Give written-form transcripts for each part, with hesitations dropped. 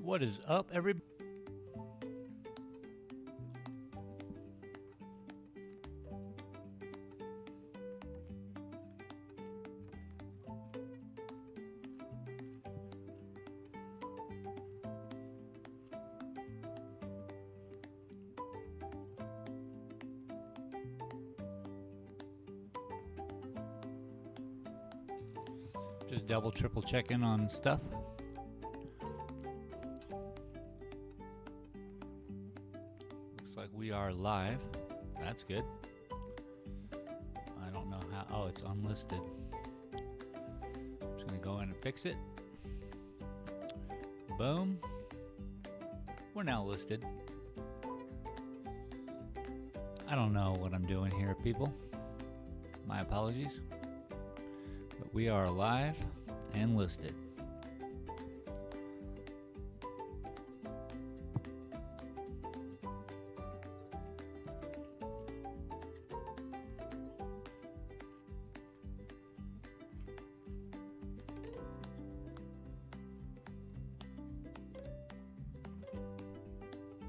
What is up, everybody? Just double, triple checking on stuff. Looks like we are live. That's good. I don't know how. Oh, it's unlisted. I'm just gonna go in and fix it. Boom. We're now listed. I don't know what I'm doing here, people. My apologies. But we are live and listed.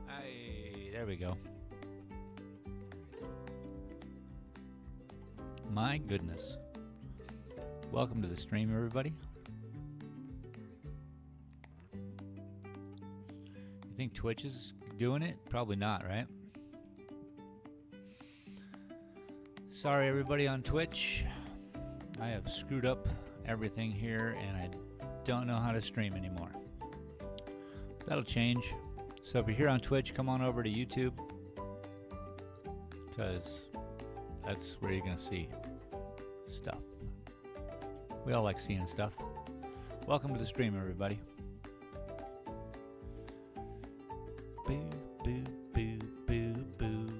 Hey, there we go. My goodness. Welcome to the stream, everybody. You think Twitch is doing it? Probably not, right? Sorry, everybody on Twitch. I have screwed up everything here, and I don't know how to stream anymore. That'll change. So if you're here on Twitch, come on over to YouTube, because that's where you're going to see stuff. We all like seeing stuff. Welcome to the stream, everybody. Boo, boo, boo, boo, boo.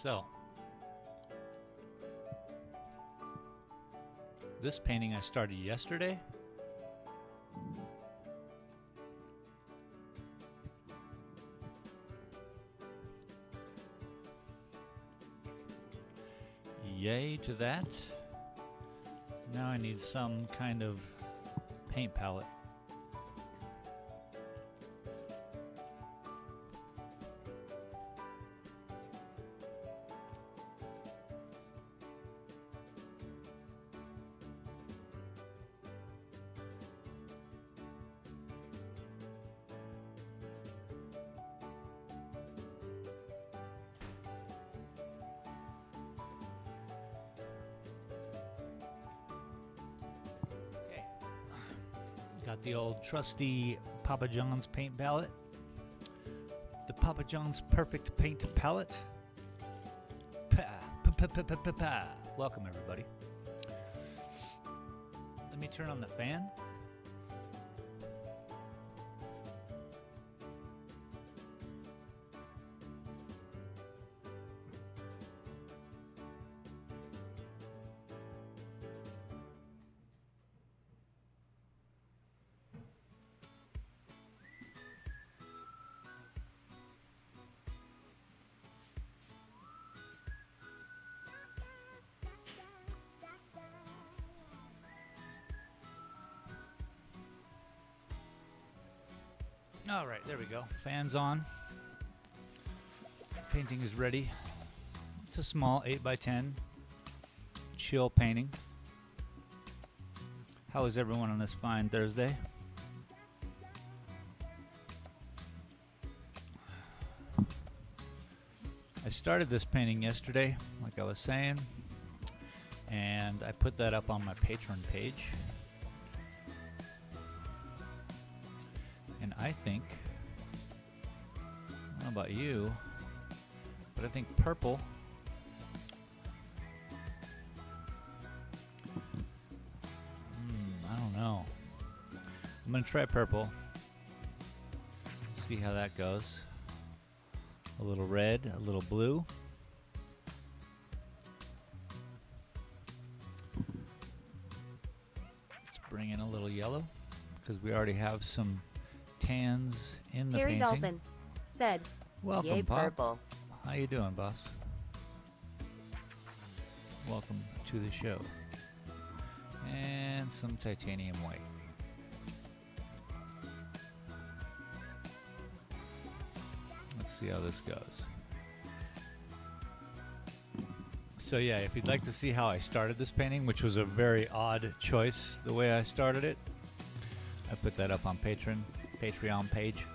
So, this painting I started yesterday. Yay to that. Now I need some kind of paint palette. Got the old trusty Papa John's paint palette. The Papa John's perfect paint palette. Welcome, everybody. Let me turn on the fan. All right, there we go. Fan's on. Painting is ready. It's a small 8x10 chill painting. How is everyone on this fine Thursday? I started this painting yesterday, like I was saying, and I put that up on my Patreon page. And I think, I don't know about you, but I think purple I don't know. I'm going to try purple. See how that goes. A little red, a little blue. yellow because we already have some tans in the Terry painting. Dolphin said, Welcome, "Yay Pop. purple." How you doing, boss? Welcome to the show. And some titanium white. Let's see how this goes. So yeah, if you'd like to see how I started this painting, which was a very odd choice, the way I started it, I put that up on Patreon page.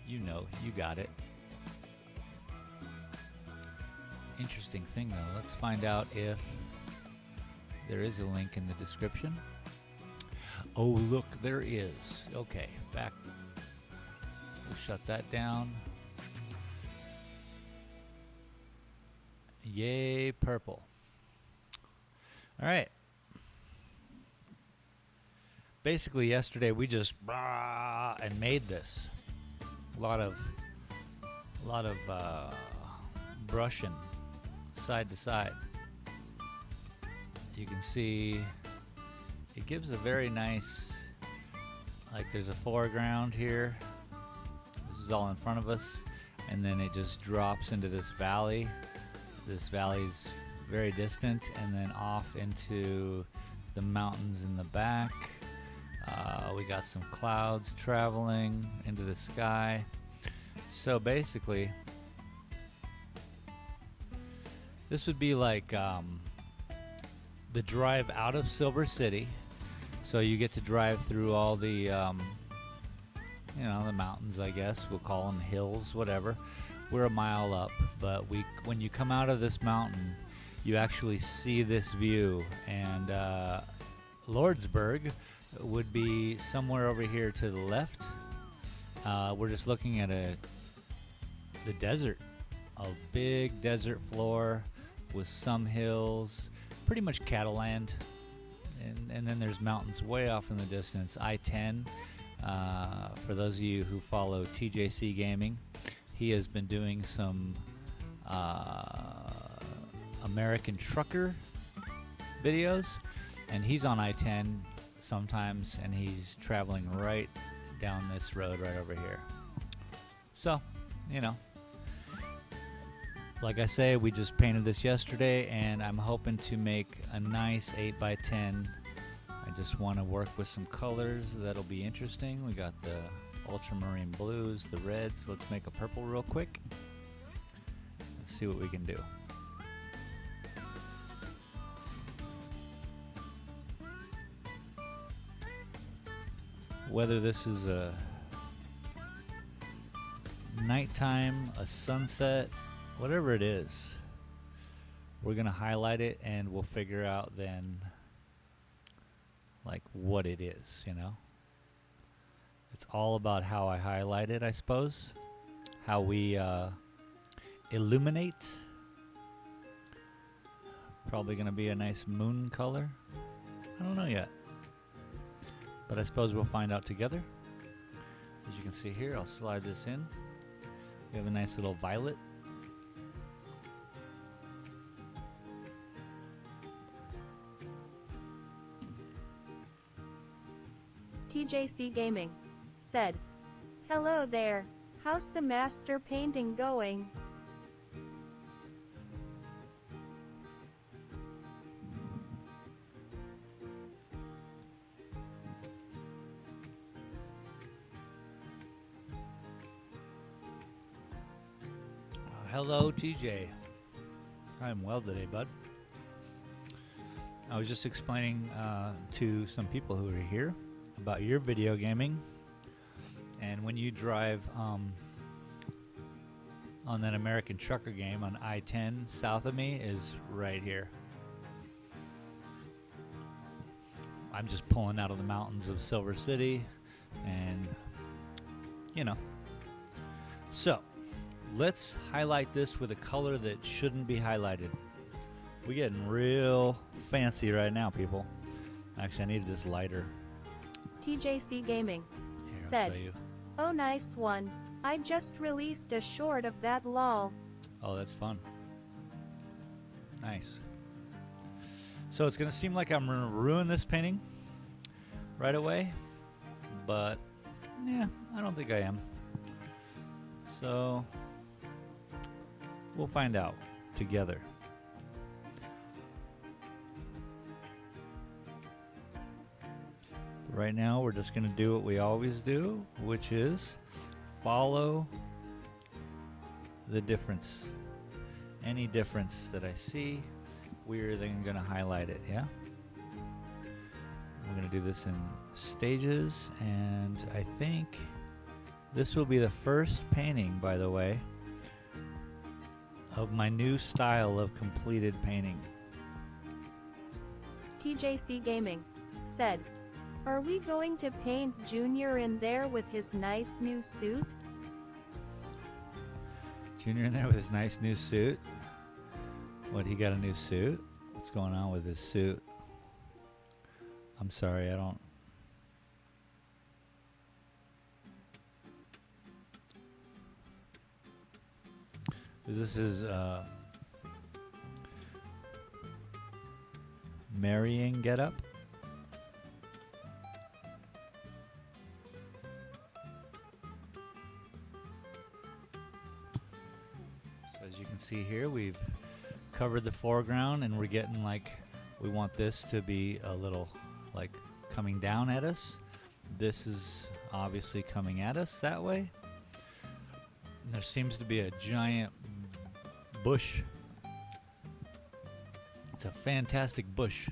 You know, you got it. Interesting thing though, let's find out if there is a link in the description. Oh look, there is. Okay, back. We'll shut that down. Yay, purple. All right. Basically, yesterday we just and made this. A lot of brushing side to side. You can see it gives a very nice, like there's a foreground here. This is all in front of us, and then it just drops into this valley. This valley's very distant, and then off into the mountains in the back. We got some clouds traveling into the sky. So basically, this would be like the drive out of Silver City. So you get to drive through all the, you know, the mountains, I guess. We'll call them hills, whatever. We're a mile up, but when you come out of this mountain, you actually see this view. And Lordsburg would be somewhere over here to the left. We're just looking at the desert, a big desert floor with some hills, pretty much cattle land, and then there's mountains way off in the distance. I-10, for those of you who follow TJC Gaming, he has been doing some American Trucker videos, and he's on I-10 sometimes, and he's traveling right down this road right over here. So, you know, like I say, we just painted this yesterday, and I'm hoping to make a nice 8x10. I just want to work with some colors that'll be interesting. We got the ultramarine blues, the reds. Let's make a purple real quick. Let's see what we can do. Whether this is a nighttime, a sunset, whatever it is, we're gonna highlight it and we'll figure out then like what it is, you know? It's all about how I highlight it, I suppose. How we illuminate. Probably gonna be a nice moon color. I don't know yet, but I suppose we'll find out together. As you can see here, I'll slide this in. We have a nice little violet. TJC Gaming said, "Hello there, how's the master painting going?" Hello, TJ. I'm well today, bud. I was just explaining to some people who are here about your video gaming, and when you drive on that American Trucker game on I-10 south of me is right here. I'm just pulling out of the mountains of Silver City, and you know. So let's highlight this with a color that shouldn't be highlighted. We're getting real fancy right now, people. Actually, I needed this lighter. TJC Gaming Here, I'll said, show you. "Oh, nice one. I just released a short of that lol." Oh, that's fun. Nice. So it's going to seem like I'm going to ruin this painting, right away, but yeah, I don't think I am. So we'll find out together. Right now, we're just going to do what we always do, which is follow the difference. Any difference that I see, we're then going to highlight it, yeah? I'm going to do this in stages, and I think this will be the first painting, by the way, of my new style of completed painting. TJC Gaming said, "Are we going to paint Junior in there with his nice new suit?" Junior in there with his nice new suit. What, he got a new suit? What's going on with his suit? I'm sorry, I don't... This is marrying getup. So as you can see here, we've covered the foreground, and we're getting like, we want this to be a little like coming down at us. This is obviously coming at us that way. And there seems to be a giant bush. It's a fantastic bush.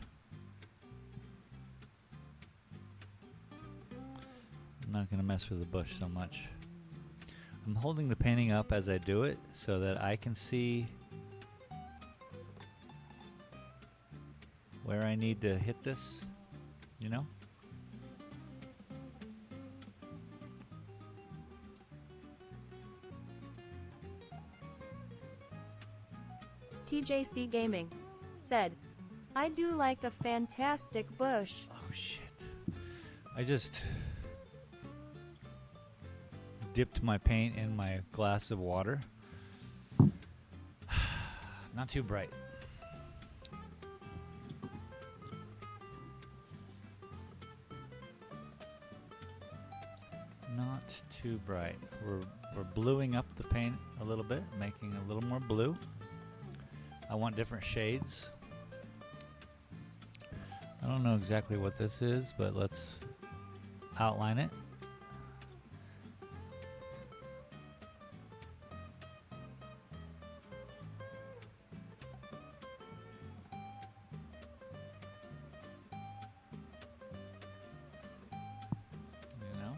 I'm not going to mess with the bush so much. I'm holding the painting up as I do it so that I can see where I need to hit this, you know? TJC Gaming said, "I do like a fantastic bush." Oh shit. I just dipped my paint in my glass of water. Not too bright. Not too bright. We're bluing up the paint a little bit, making it a little more blue. I want different shades. I don't know exactly what this is, but let's outline it. You know?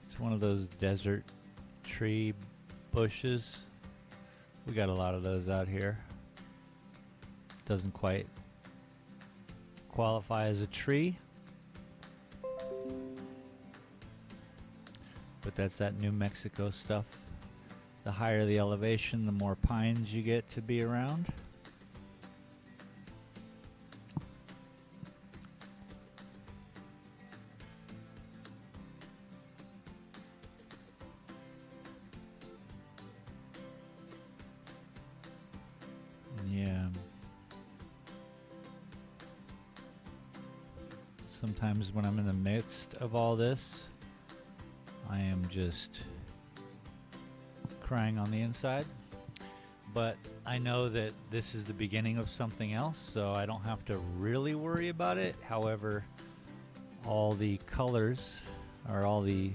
It's one of those desert tree bushes. We got a lot of those out here. Doesn't quite qualify as a tree, but that's that New Mexico stuff. The higher the elevation, the more pines you get to be around. Yeah. Sometimes when I'm in the midst of all this, I am just crying on the inside. But I know that this is the beginning of something else, so I don't have to really worry about it. However, all the colors, or all the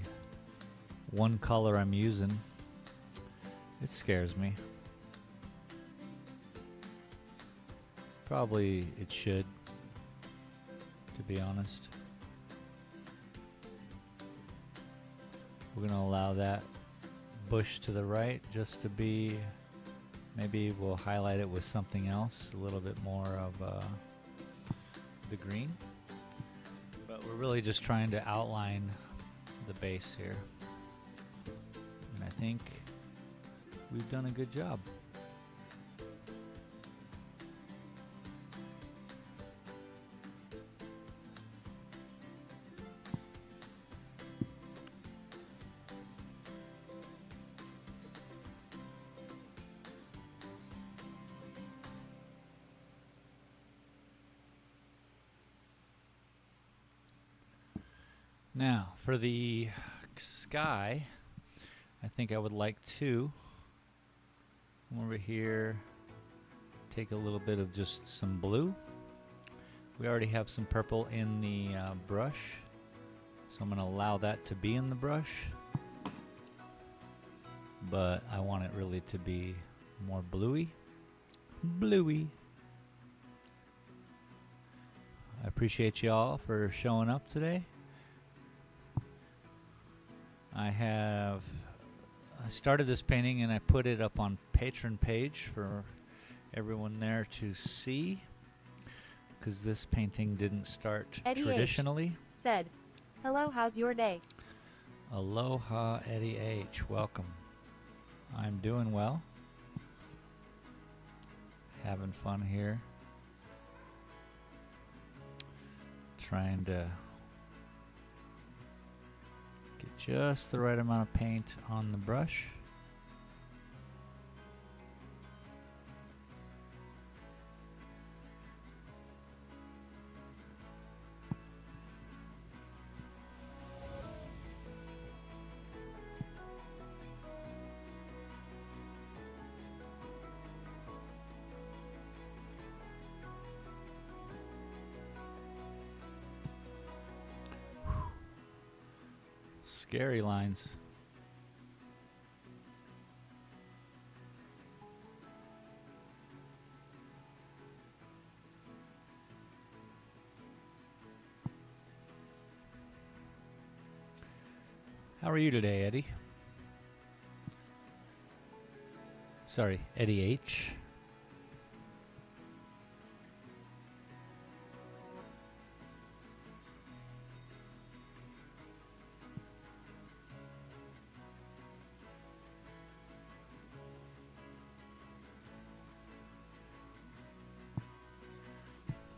one color I'm using, it scares me. Probably it should, to be honest. We're going to allow that bush to the right just to be, maybe we'll highlight it with something else, a little bit more of the green. But we're really just trying to outline the base here. And I think we've done a good job. Now, for the sky, I think I would like to come over here, take a little bit of just some blue. We already have some purple in the brush, so I'm going to allow that to be in the brush. But I want it really to be more bluey. Bluey. I appreciate y'all for showing up today. I started this painting and I put it up on Patreon page for everyone there to see, because this painting didn't start Eddie traditionally. H. said, "Hello, how's your day?" Aloha, Eddie H. Welcome. I'm doing well. Having fun here. Trying to get just the right amount of paint on the brush. Scary lines. How are you today, Eddie? Sorry, Eddie H.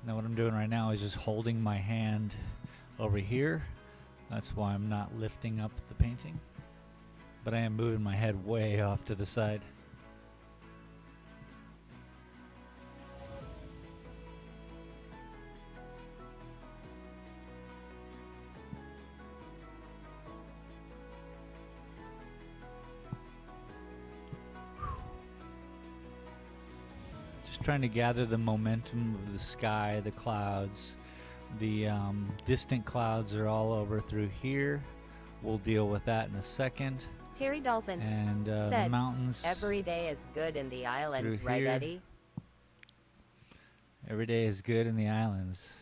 Now what I'm doing right now is just holding my hand over here. That's why I'm not lifting up the painting. But I am moving my head way off to the side. Just trying to gather the momentum of the sky, the clouds. The distant clouds are all over through here. We'll deal with that in a second. Terry Dalton And the said, mountains. Every day is good in the islands, Through right, here. Eddie? Every day is good in the islands.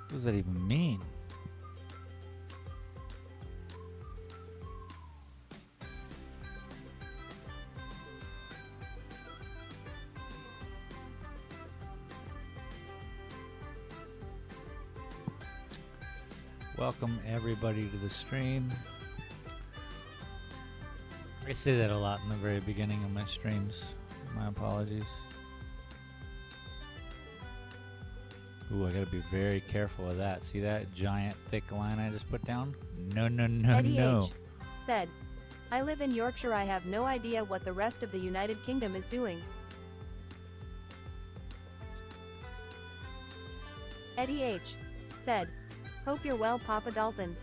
What does that even mean? Welcome everybody to the stream. I say that a lot in the very beginning of my streams. My apologies. Ooh, I gotta be very careful of that. See that giant thick line I just put down? No, no, no, Eddie no. H. said, "I live in Yorkshire. I have no idea what the rest of the United Kingdom is doing." Eddie H. said, "Hope you're well, Papa Dalton."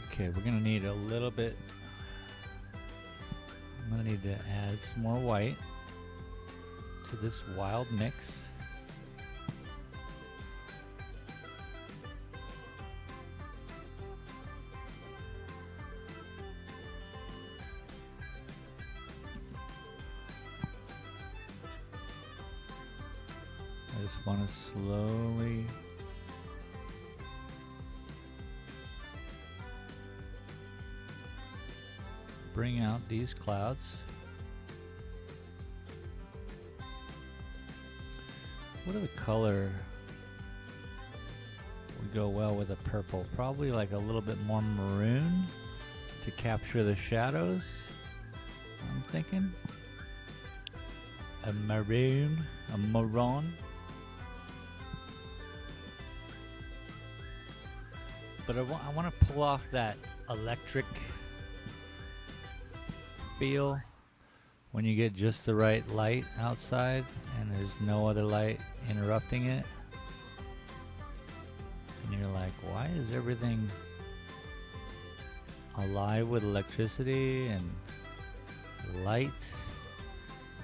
Okay, we're gonna need a little bit. I'm gonna need to add some more white to this wild mix. I just want to slowly bring out these clouds. What are the color would go well with a purple? Probably like a little bit more maroon to capture the shadows, I'm thinking. A maroon, a maroon. But I want to pull off that electric feel when you get just the right light outside and there's no other light interrupting it. And you're like, why is everything alive with electricity and light?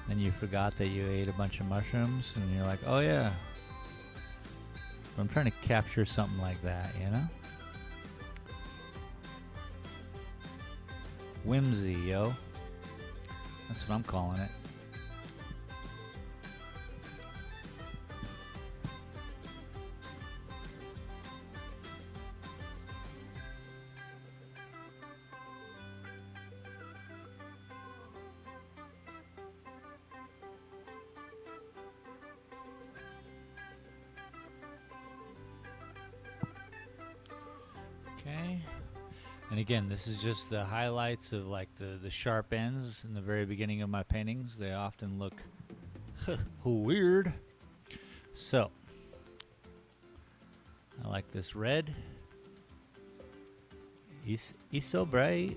Then you forgot that you ate a bunch of mushrooms and you're like, oh yeah. I'm trying to capture something like that, you know? Whimsy, yo. That's what I'm calling it. Okay. And again, this is just the highlights of like the sharp ends in the very beginning of my paintings. They often look weird. So, I like this red. He's so bright.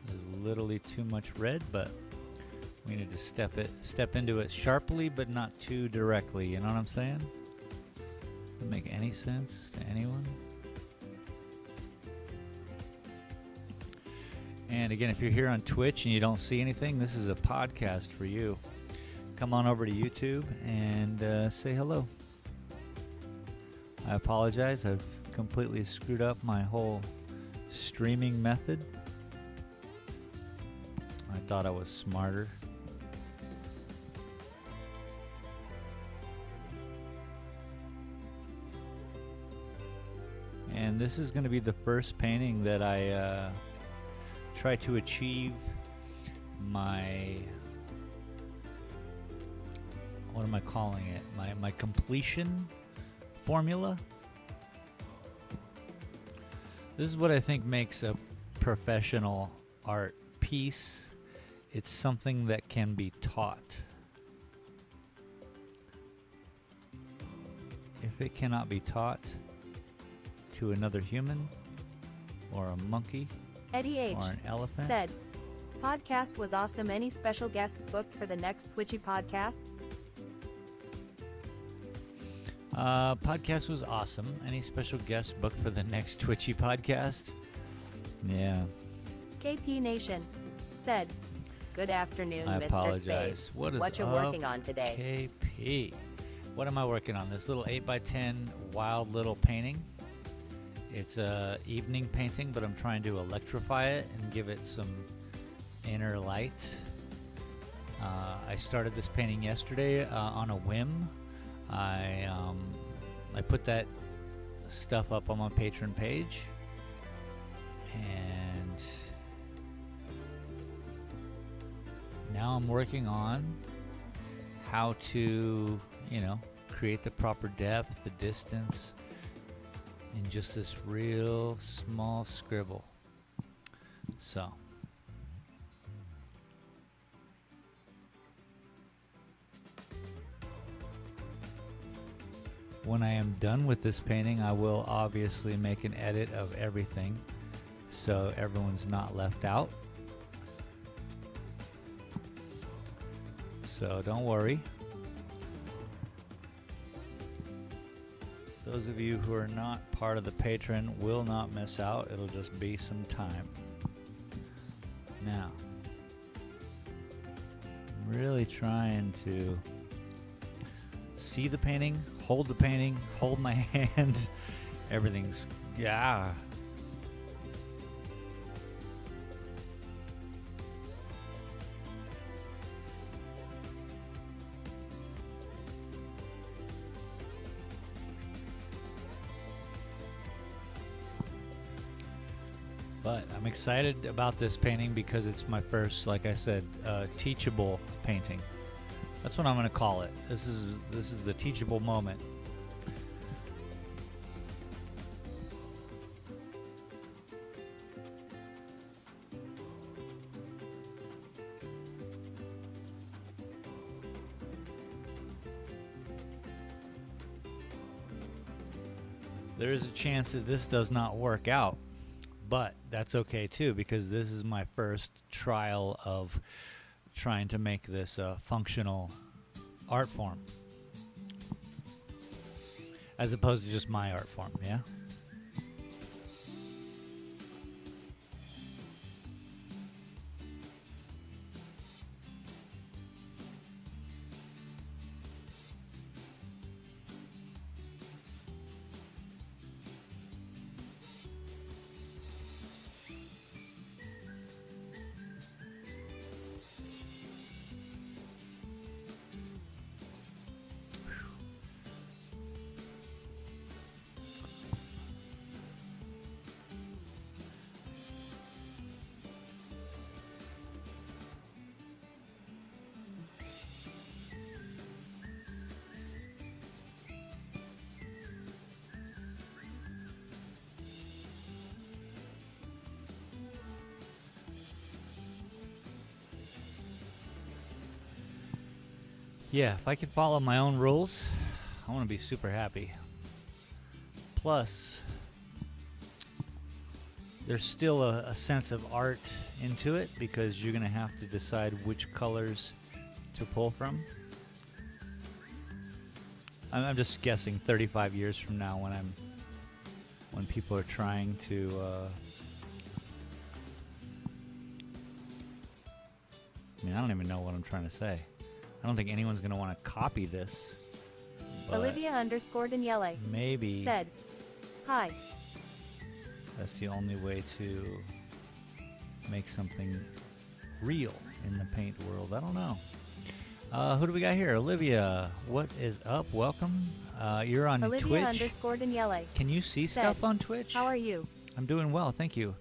There's literally too much red, but we need to step into it sharply, but not too directly. You know what I'm saying? Doesn't make any sense to anyone. And again, if you're here on Twitch and you don't see anything, this is a podcast for you. Come on over to YouTube and say hello. I apologize. I've completely screwed up my whole streaming method. I thought I was smarter. And this is going to be the first painting that I try to achieve my, what am I calling it? My completion formula. This is what I think makes a professional art piece. It's something that can be taught. If it cannot be taught to another human or a monkey Eddie H. or an elephant said, podcast was awesome. Any special guests booked for the next Twitchy podcast? Podcast was awesome. Any special guests booked for the next Twitchy podcast? Yeah. KP Nation said, good afternoon, I Mr. apologize. Space. What you working on today? KP. What am I working on? This little 8x10 wild little painting. It's a evening painting, but I'm trying to electrify it and give it some inner light. I started this painting yesterday on a whim. I put that stuff up on my Patreon page, and now I'm working on how to, create the proper depth, the distance, in just this real small scribble. So when I am done with this painting, I will obviously make an edit of everything so everyone's not left out. So don't worry. Those of you who are not part of the Patreon will not miss out. It'll just be some time. Now, I'm really trying to see the painting, hold my hand. Everything's, yeah. But I'm excited about this painting because it's my first, like I said, teachable painting. That's what I'm going to call it. This is the teachable moment. There is a chance that this does not work out, but that's okay too, because this is my first trial of trying to make this a functional art form, as opposed to just my art form, yeah? Yeah, if I can follow my own rules, I want to be super happy. Plus, there's still a sense of art into it, because you're going to have to decide which colors to pull from. I'm just guessing 35 years from now, when people are trying to I mean, I don't even know what I'm trying to say. I don't think anyone's going to want to copy this. Olivia_Daniele maybe said, "Hi." that's the only way to make something real in the paint world. I don't know. Who do we got here? Olivia, what is up? Welcome. You're on Twitch. Olivia_Daniele Can you see said, stuff on Twitch? "How are you?" I'm doing well, thank you.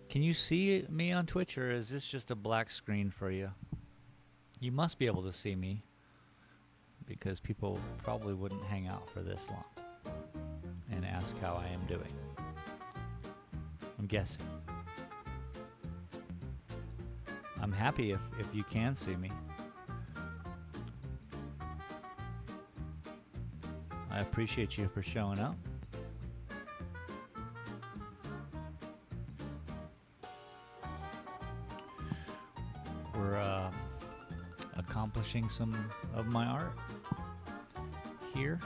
Can you see me on Twitch, or is this just a black screen for you? You must be able to see me, because people probably wouldn't hang out for this long and ask how I am doing. I'm guessing. I'm happy if you can see me. I appreciate you for showing up. We're accomplishing some of my art here.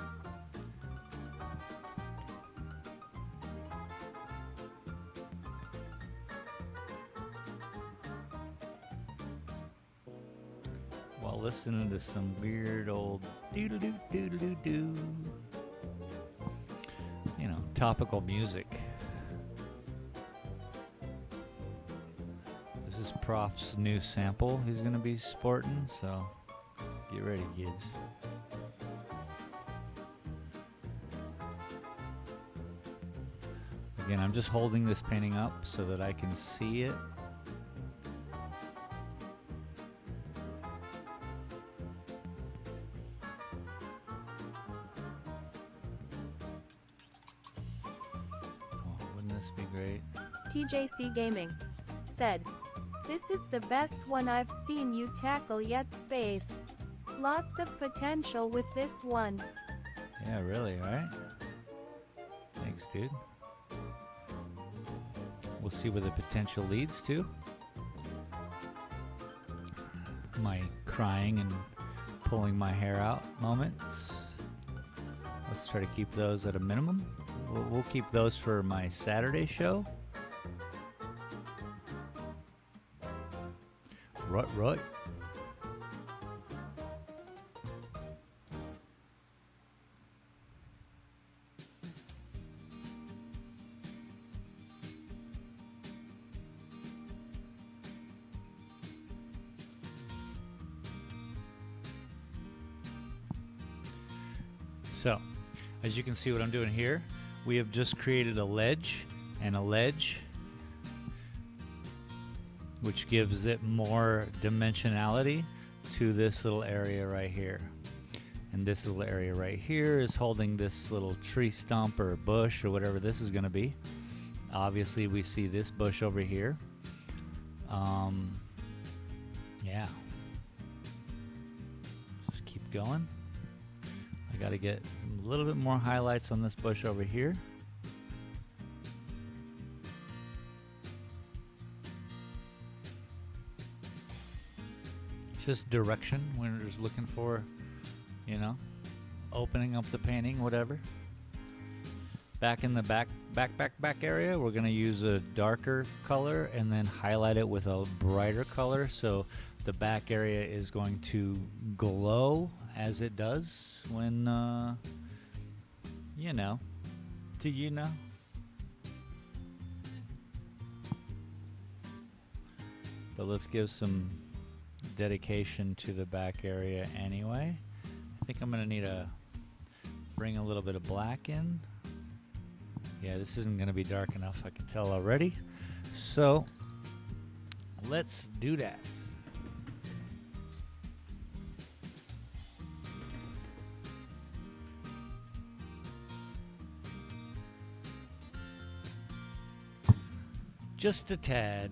While listening to some weird old doodle-doo, doodle-doo-doo, you know, topical music. This is Prof's new sample he's gonna be sporting, so get ready, kids. Again, I'm just holding this painting up so that I can see it. Oh, wouldn't this be great? TJC Gaming said, "This is the best one I've seen you tackle yet. Space. Lots of potential with this one." Yeah, really, right? Thanks, dude. We'll see where the potential leads to. My crying and pulling my hair out moments. Let's try to keep those at a minimum. We'll keep those for my Saturday show. Right. So, as you can see what I'm doing here, we have just created a ledge and a ledge, which gives it more dimensionality to this little area right here. And this little area right here is holding this little tree stump or bush or whatever this is going to be. Obviously, we see this bush over here. Yeah. Just keep going. I got to get a little bit more highlights on this bush over here. Just direction when we're just looking for, you know, opening up the painting, whatever. Back in the back area, we're going to use a darker color and then highlight it with a brighter color. So the back area is going to glow as it does when, you know, do you know? But let's give some dedication to the back area anyway. I think I'm going to need to bring a little bit of black in. Yeah, this isn't going to be dark enough, I can tell already. So, let's do that. Just a tad.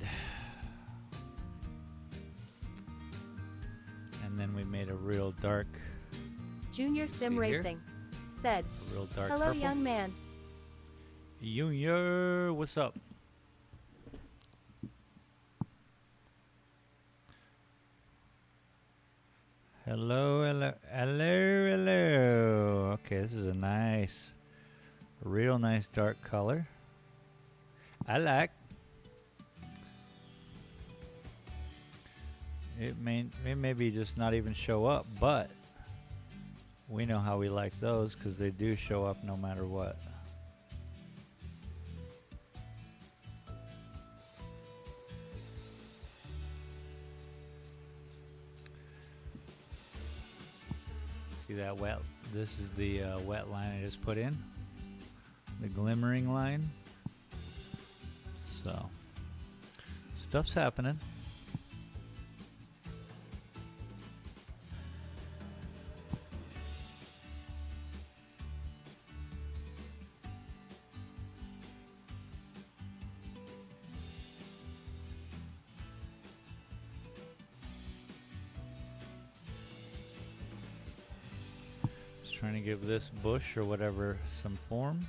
And then we made a real dark, Junior Sim See here? Racing said, a real dark "Hello, purple. young man. Junior, what's up? Hello, hello, hello, hello. Okay, this is a nice, real nice dark color. I like. It may be just not even show up, but we know how we like those because they do show up no matter what. See that wet? This is the wet line I just put in. The glimmering line. So, stuff's happening. Trying to give this bush or whatever some form.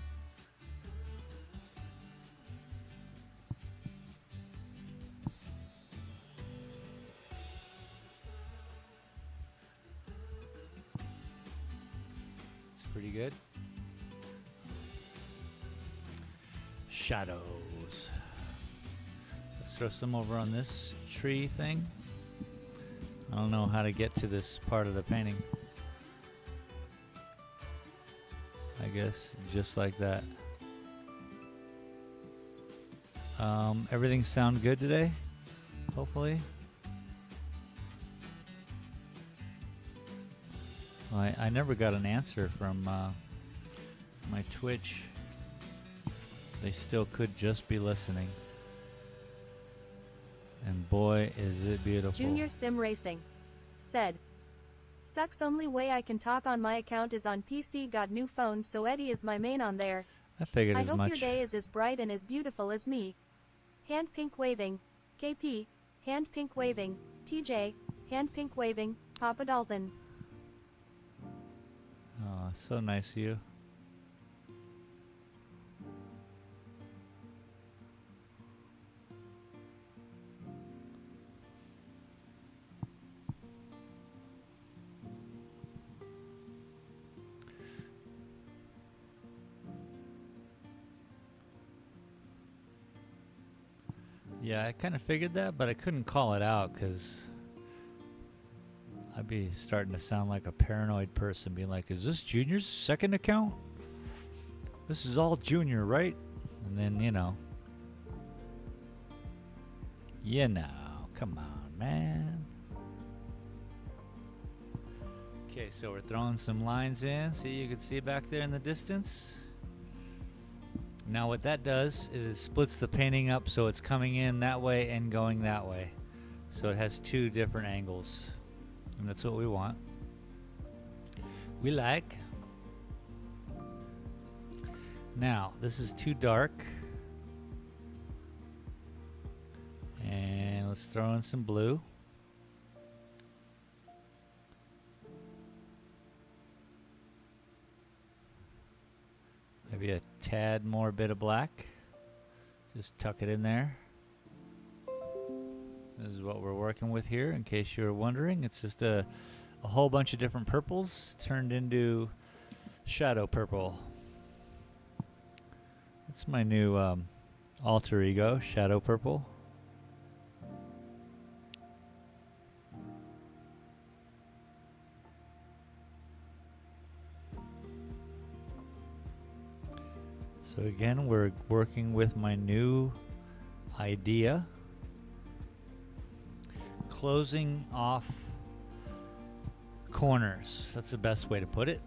It's pretty good. Shadows. Let's throw some over on this tree thing. I don't know how to get to this part of the painting. I guess just like that. Everything sound good today? Hopefully. Well, I never got an answer from my Twitch. They still could just be listening. And boy, is it beautiful. Junior Sim Racing said, "Sucks, only way I can talk on my account is on PC, got new phone, so Eddie is my main on there. I figured I as hope much. your day is as bright and as beautiful as me. Hand pink waving. KP. Hand pink waving. TJ. Hand pink waving. Papa Dalton." Oh, so nice of you. Yeah, I kind of figured that, but I couldn't call it out because I'd be starting to sound like a paranoid person, being like, is this Junior's second account? This is all Junior, right? And then, you know, come on, man. Okay, so we're throwing some lines in. See, you can see back there in the distance. Now what that does is it splits the painting up so it's coming in that way and going that way. So it has two different angles. And that's what we want. We like. Now, this is too dark. And let's throw in some blue. Maybe a tad more bit of black. Just tuck it in there. This is what we're working with here, in case you're wondering. It's just a whole bunch of different purples turned into shadow purple. That's my new alter ego, Shadow Purple. So again, we're working with my new idea. Closing off corners. That's the best way to put it.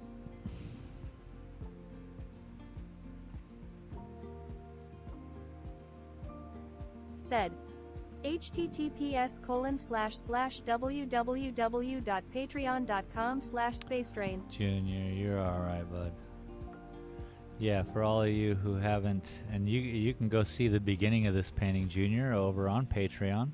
Said. https://www.patreon.com/spacetrain. Junior, you're alright, bud. Yeah, for all of you who haven't, and you can go see the beginning of this painting, Junior, over on Patreon.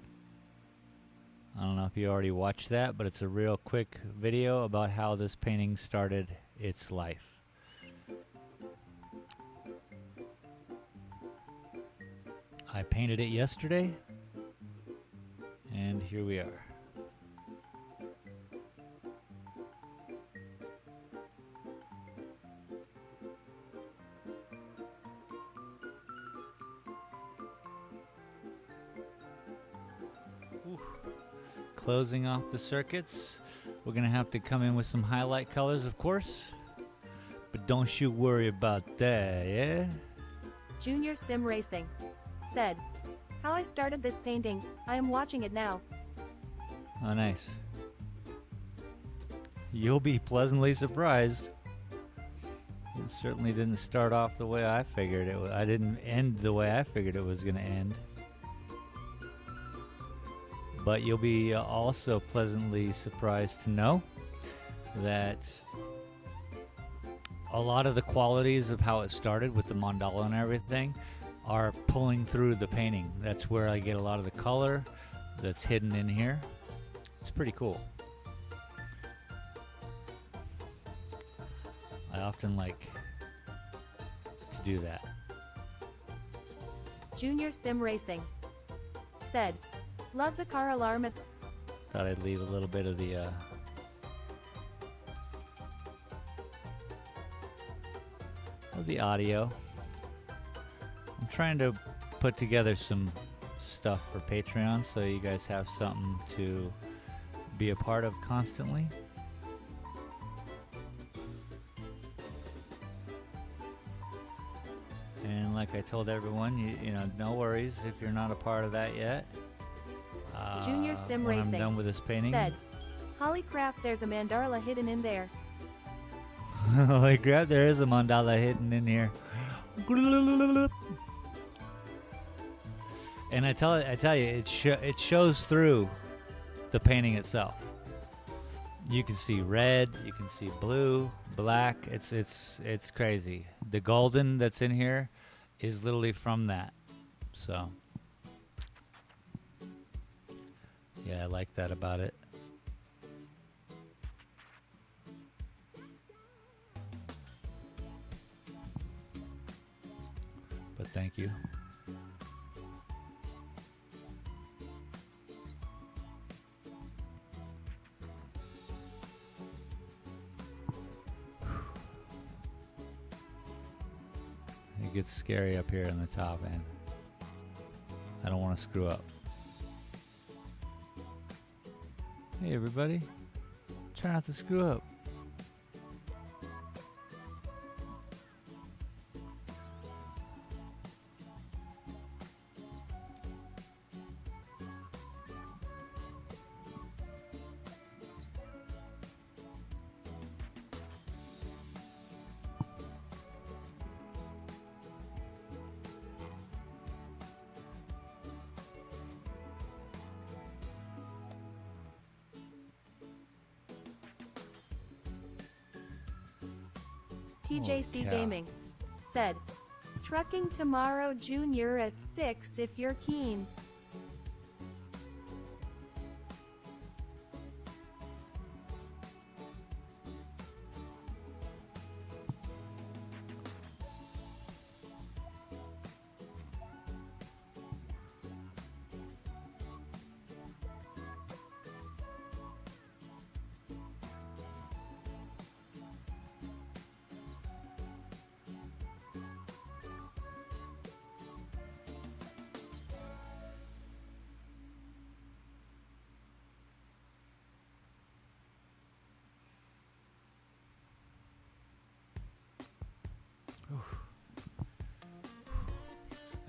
I don't know if you already watched that, but it's a real quick video about how this painting started its life. I painted it yesterday, and here we are. Ooh. Closing off the circuits. We're gonna have to come in with some highlight colors, of course, but don't you worry about that, yeah? Junior Sim Racing. Said. How I started this painting, I am watching it now. Oh, nice. You'll be pleasantly surprised. It certainly didn't start off the way I figured it would. I didn't end the way I figured it was gonna end. But you'll be also pleasantly surprised to know that a lot of the qualities of how it started with the mandala and everything are pulling through the painting. That's where I get a lot of the color that's hidden in here. It's pretty cool. I often like to do that. Junior Sim Racing. Said. Love the car alarm at... Thought I'd leave a little bit of the audio. I'm trying to put together some stuff for Patreon so you guys have something to be a part of constantly. And like I told everyone, you know, no worries if you're not a part of that yet. Junior Sim when Racing. I'm done with this painting. Said. Holy crap, there's a mandala hidden in there. Holy crap, there is a mandala hidden in here. And I tell you, it shows through the painting itself. You can see red, you can see blue, black. It's crazy. The golden that's in here is literally from that. So yeah, I like that about it. But thank you. It gets scary up here on the top, and I don't want to screw up. Hey everybody, try not to screw up. TJC cow. Gaming. Said. Trucking tomorrow Junior at 6 if you're keen.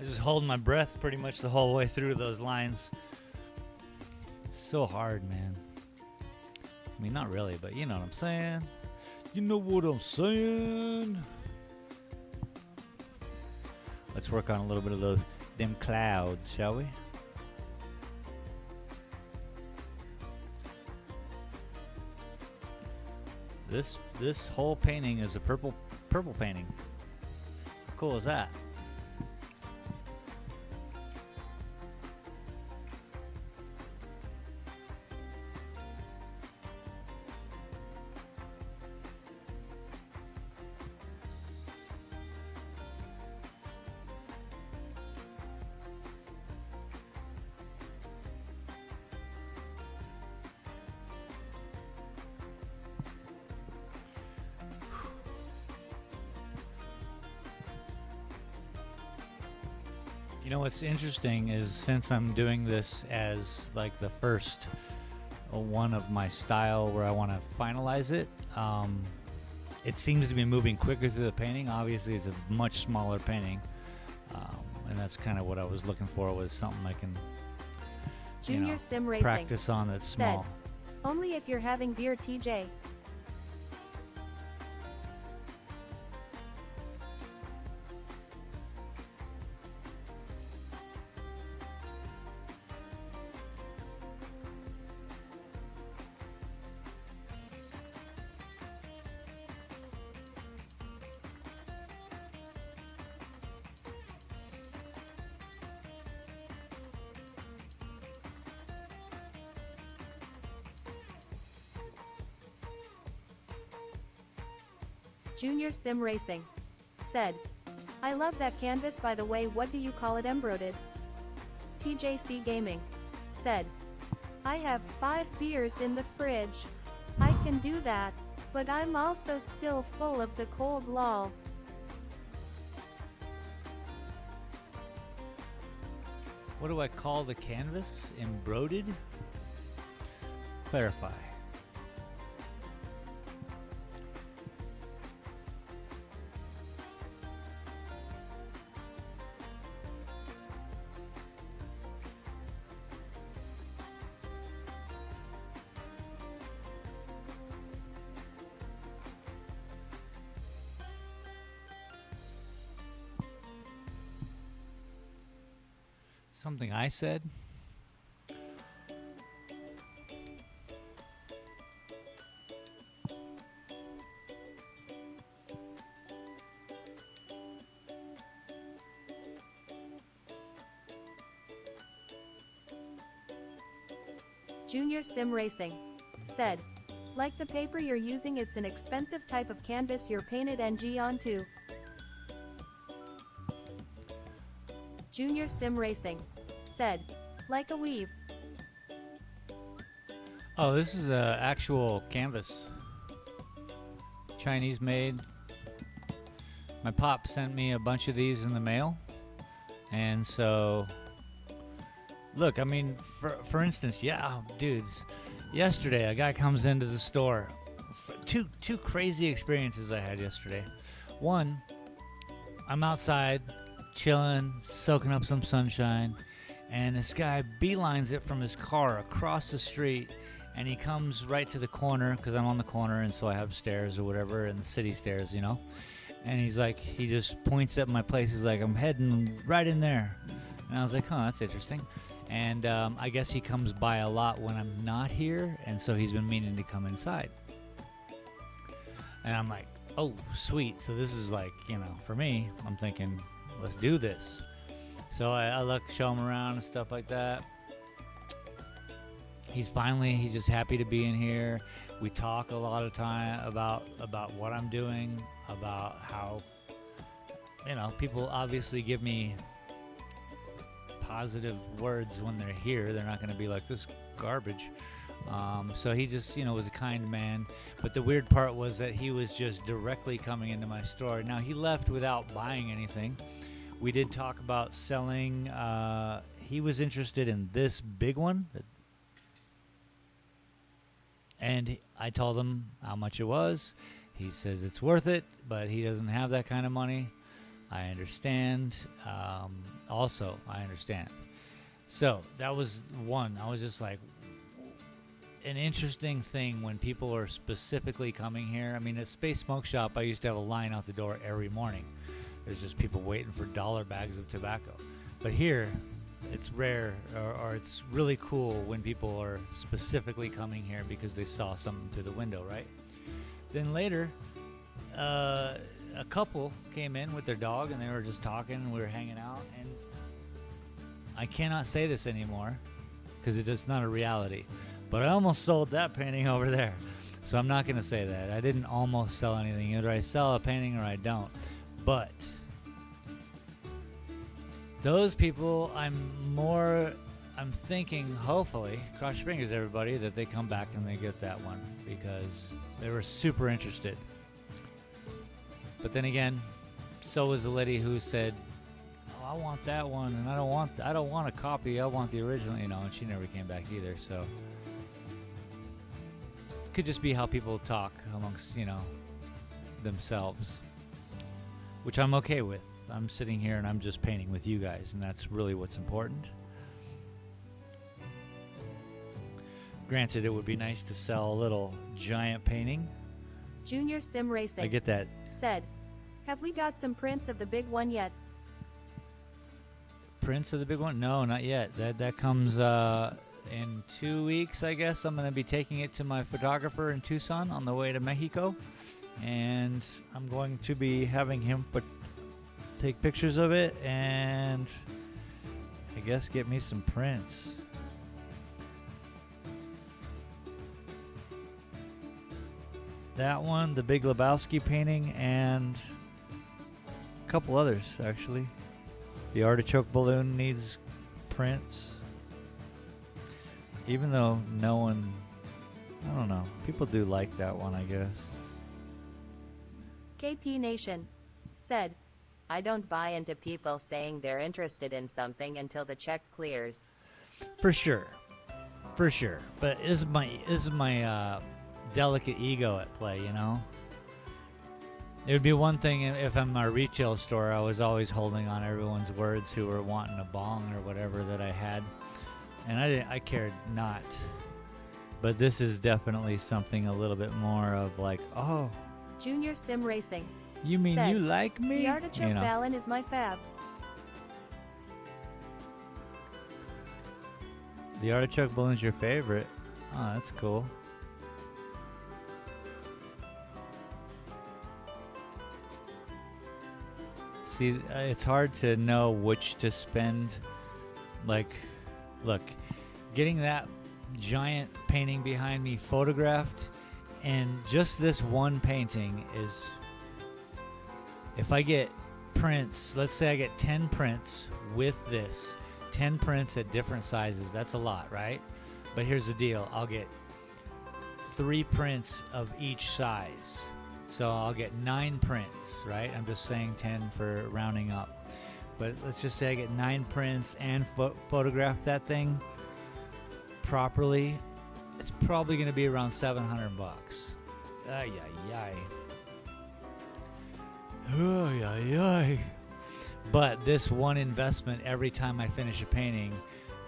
was just holding my breath pretty much the whole way through those lines. It's so hard, man. I mean, not really, but you know what I'm saying. You know what I'm saying. Let's work on a little bit of them clouds, shall we? This whole painting is a purple painting. How cool is that? You know what's interesting is since I'm doing this as like the first one of my style where I want to finalize it, it seems to be moving quicker through the painting. Obviously, it's a much smaller painting, and that's kind of what I was looking for, was something I can Junior Sim Racing practice on that's small. Only if you're having beer, TJ. Junior Sim Racing said, I love that canvas. By the way, what do you call it? Embroidered? TJC Gaming said, I have 5 beers in the fridge. I can do that, but I'm also still full of the cold, lol. What do I call the canvas? Embroidered? Clarify. Something I said? Junior Sim Racing said, like the paper you're using, it's an expensive type of canvas you're painted NG onto. Junior Sim Racing said, like a weave. Oh, this is a actual canvas. Chinese made. My pop sent me a bunch of these in the mail. And so, look, I mean, for instance, yeah, dudes, yesterday a guy comes into the store. Two crazy experiences I had yesterday. One, I'm outside chilling, soaking up some sunshine, and this guy beelines it from his car across the street, and he comes right to the corner, because I'm on the corner, and so I have stairs or whatever, and the city stairs, you know, and he's like, he just points at my place. He's like, I'm heading right in there. And I was like, huh, that's interesting. And I guess he comes by a lot when I'm not here, and so he's been meaning to come inside. And I'm like, oh, sweet. So this is like, you know, for me, I'm thinking, let's do this. So I look, show him around and stuff like that. He's just happy to be in here. We talk a lot of time about what I'm doing, about how, you know, people obviously give me positive words when they're here. They're not going to be like, this garbage. So he just, you know, was a kind man. But the weird part was that he was just directly coming into my store. Now, he left without buying anything. We did talk about selling. He was interested in this big one. And I told him how much it was. He says it's worth it, but he doesn't have that kind of money. I understand. Also, I understand. So that was one. I was just like, an interesting thing when people are specifically coming here. I mean, at Space Smoke Shop, I used to have a line out the door every morning. There's just people waiting for dollar bags of tobacco. But here, it's rare, or it's really cool when people are specifically coming here because they saw something through the window, right? Then later, a couple came in with their dog, and they were just talking, and we were hanging out. And I cannot say this anymore because it is not a reality. But I almost sold that painting over there. So I'm not going to say that. I didn't almost sell anything. Either I sell a painting or I don't. But those people, I'm thinking, hopefully, cross your fingers, everybody, that they come back and they get that one because they were super interested. But then again, so was the lady who said, "Oh, I want that one, and I don't want a copy. I want the original," and she never came back either. So it could just be how people talk amongst, themselves, which I'm okay with. I'm sitting here and I'm just painting with you guys, and that's really what's important. Granted, it would be nice to sell a little giant painting. Junior Sim Racing I get that. said, "Have we got some prints of the big one yet?" Prints of the big one? No, not yet. That comes in 2 weeks, I guess. I'm going to be taking it to my photographer in Tucson on the way to Mexico, and I'm going to be having him take pictures of it and I guess get me some prints. That one, the Big Lebowski painting, and a couple others actually. The artichoke balloon needs prints. Even though no one, I don't know, people do like that one, I guess. KP Nation said, I don't buy into people saying they're interested in something until the check clears. For sure. But this is my delicate ego at play, It would be one thing if I'm a retail store, I was always holding on everyone's words who were wanting a bong or whatever that I had, and I cared not. But this is definitely something a little bit more of like, oh, Junior Sim Racing you mean said, you like me? "The artichoke ballon is my fab." The artichoke balloon's your favorite. Oh, that's cool. See, it's hard to know which to spend. Like, look, getting that giant painting behind me photographed, and just this one painting is, if I get prints, let's say I get 10 prints with this, 10 prints at different sizes, that's a lot, right? But here's the deal, I'll get 3 prints of each size. So I'll get 9 prints, right? I'm just saying 10 for rounding up. But let's just say I get 9 prints and photograph that thing properly. It's probably going to be around $700. Ay, ay, ay. Ay, ay, ay. But this one investment, every time I finish a painting,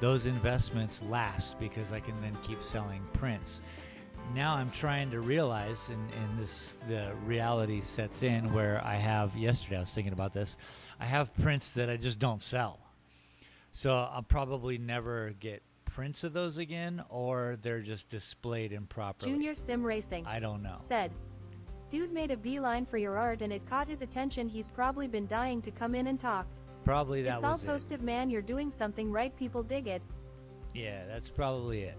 those investments last because I can then keep selling prints. Now I'm trying to realize, and the reality sets in where yesterday I was thinking about this, I have prints that I just don't sell. So I'll probably never get prints of those again, or they're just displayed improperly. Junior Sim Racing I don't know. said, "Dude made a beeline for your art and it caught his attention. He's probably been dying to come in and talk. Probably that It's all was it. positive, man. You're doing something right. People dig it." Yeah, that's probably it.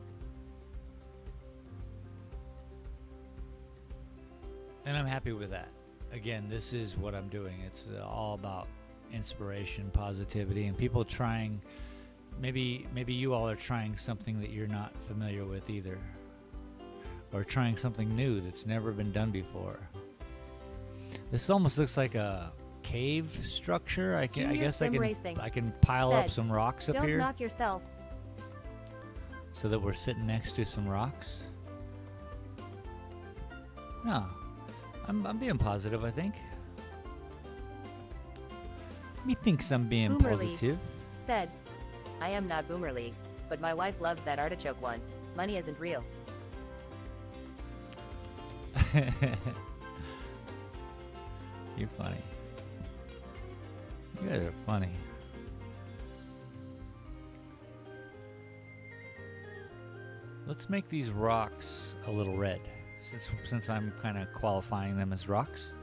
And I'm happy with that. Again, this is what I'm doing. It's all about inspiration, positivity, and people trying. Maybe you all are trying something that you're not familiar with either, or trying something new that's never been done before. This almost looks like a cave structure. I Junior guess Sim Racing I can pile up said, some rocks up "Don't here knock yourself." so that we're sitting next to some rocks. No, I'm being positive, I think. Methinks I'm being Boomer League. positive. Said, I am not Boomer League, but my wife loves that artichoke one. Money isn't real. You're funny. You guys are funny. Let's make these rocks a little red, since I'm kind of qualifying them as rocks.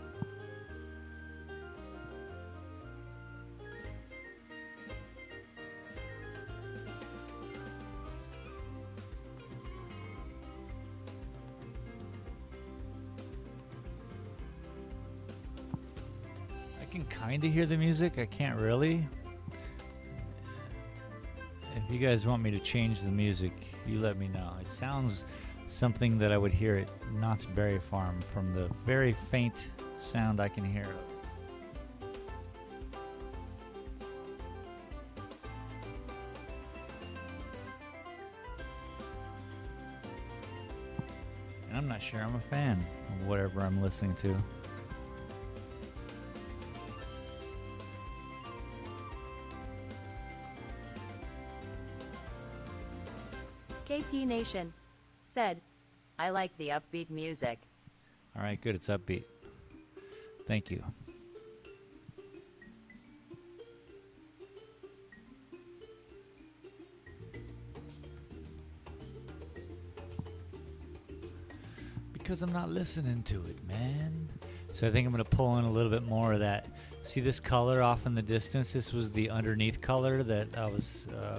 I can kind of hear the music. I can't really. If you guys want me to change the music, you let me know. It sounds something that I would hear at Knott's Berry Farm from the very faint sound I can hear. And I'm not sure I'm a fan of whatever I'm listening to. KP Nation. Said, I like the upbeat music. All right, good. It's upbeat. Thank you. Because I'm not listening to it, man. So I think I'm going to pull in a little bit more of that. See this color off in the distance? This was the underneath color that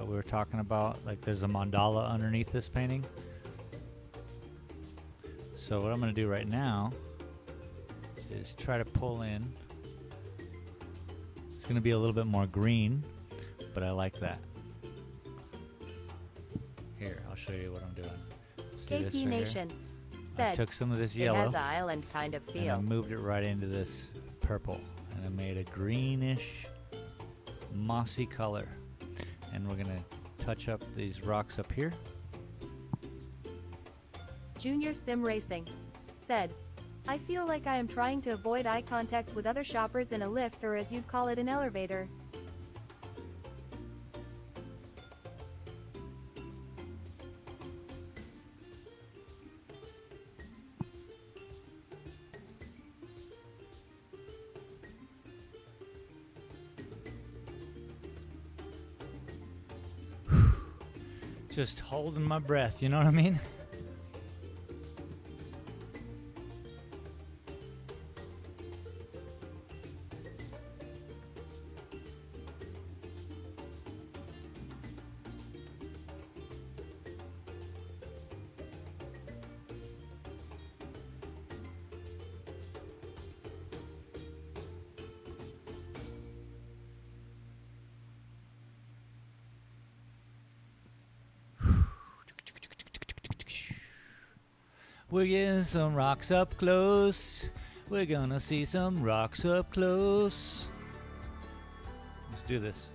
we were talking about. Like there's a mandala underneath this painting. So what I'm going to do right now is try to pull in. It's going to be a little bit more green, but I like that. Here, I'll show you what I'm doing. See this KP right Nation. here? I Said, took some of this It yellow has an island kind of and I feel. moved it right into this purple, and I made a greenish, mossy color. And we're gonna touch up these rocks up here. Junior Sim Racing. Said, I feel like I am trying to avoid eye contact with other shoppers in a lift, or as you'd call it, an elevator. Just holding my breath, you know what I mean? We're getting some rocks up close. We're gonna see some rocks up close. Let's do this.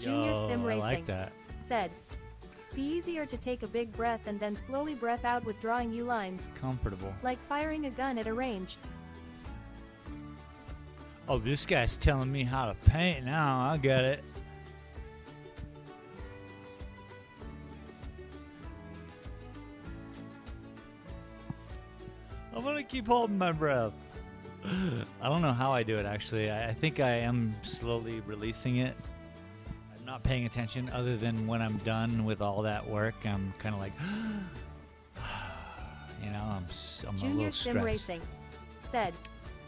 Junior Sim I Racing. like that. Said, be easier to take a big breath and then slowly breath out with drawing U lines, Comfortable. like firing a gun at a range. Oh, this guy's telling me how to paint now. I get it. I'm gonna keep holding my breath. I don't know how I do it actually. I think I am slowly releasing it. I'm not paying attention other than when I'm done with all that work. I'm kind of like, you know, I'm a Junior little Sim stressed. Racing. Said,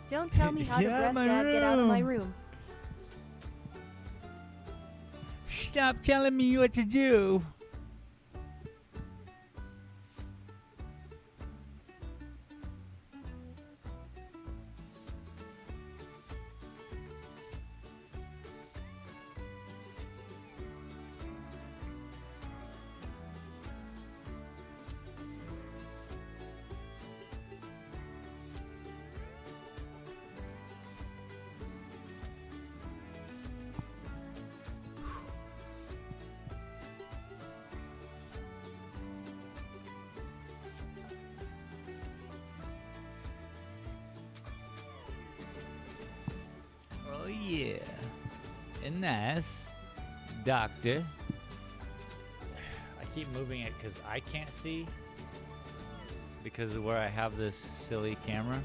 don't tell me how Get to out breath, of my Dad, get out of my room. room. Stop telling me what to do. yeah. And nice. Doctor. I keep moving it because I can't see. Because of where I have this silly camera.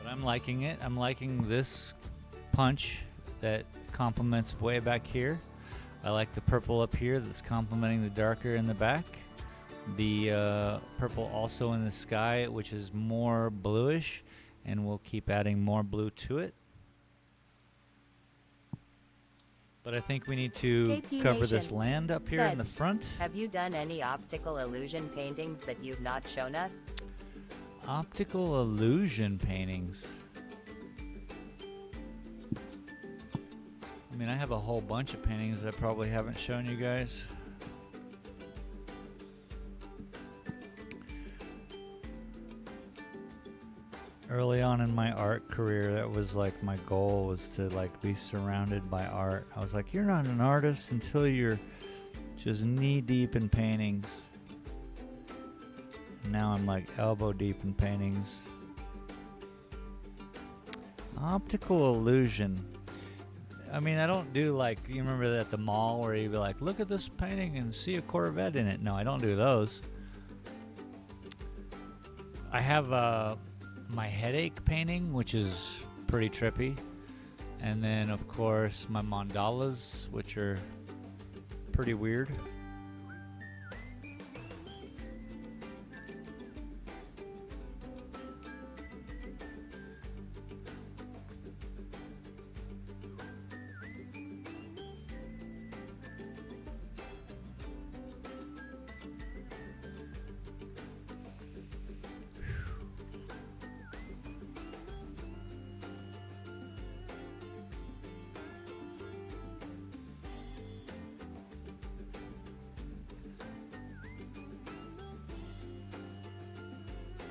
But I'm liking it. I'm liking this punch that complements way back here. I like the purple up here that's complementing the darker in the back. The purple also in the sky, which is more bluish, and we'll keep adding more blue to it. But I think we need to KP cover Nation this land up here in said, the front. Have you done any optical illusion paintings that you've not shown us? Optical illusion paintings. I mean, I have a whole bunch of paintings that I probably haven't shown you guys. Early on in my art career, that was like my goal, was to like be surrounded by art. I was like, you're not an artist until you're just knee deep in paintings. Now I'm like elbow deep in paintings. Optical illusion. I mean, I don't do like, you remember that at the mall where you'd be like, look at this painting and see a Corvette in it. No, I don't do those. I have my headache painting, which is pretty trippy. And then, of course, my mandalas, which are pretty weird.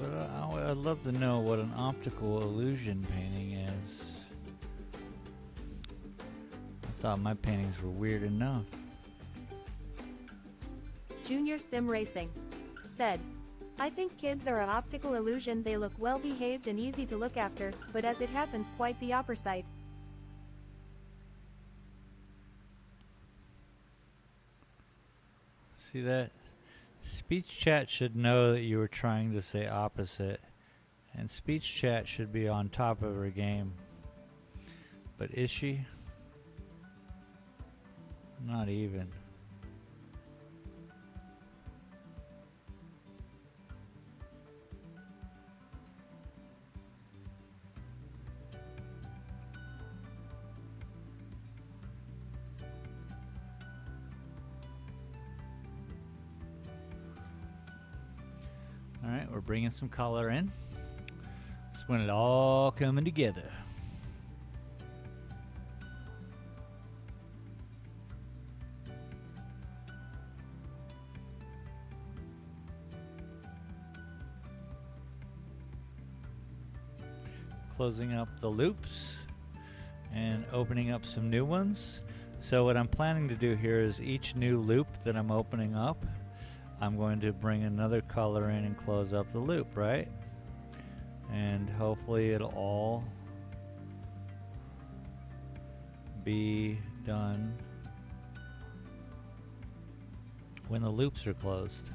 But I'd love to know what an optical illusion painting is. I thought my paintings were weird enough. Junior Sim Racing said, I think kids are an optical illusion. They look well behaved and easy to look after, but as it happens, quite the opposite. See that? Speech chat should know that you were trying to say opposite, and speech chat should be on top of her game. But is she? Not even. All right, we're bringing some color in. It's when it all coming together. Closing up the loops and opening up some new ones. So what I'm planning to do here is each new loop that I'm opening up, I'm going to bring another color in and close up the loop, right? And hopefully it'll all be done when the loops are closed.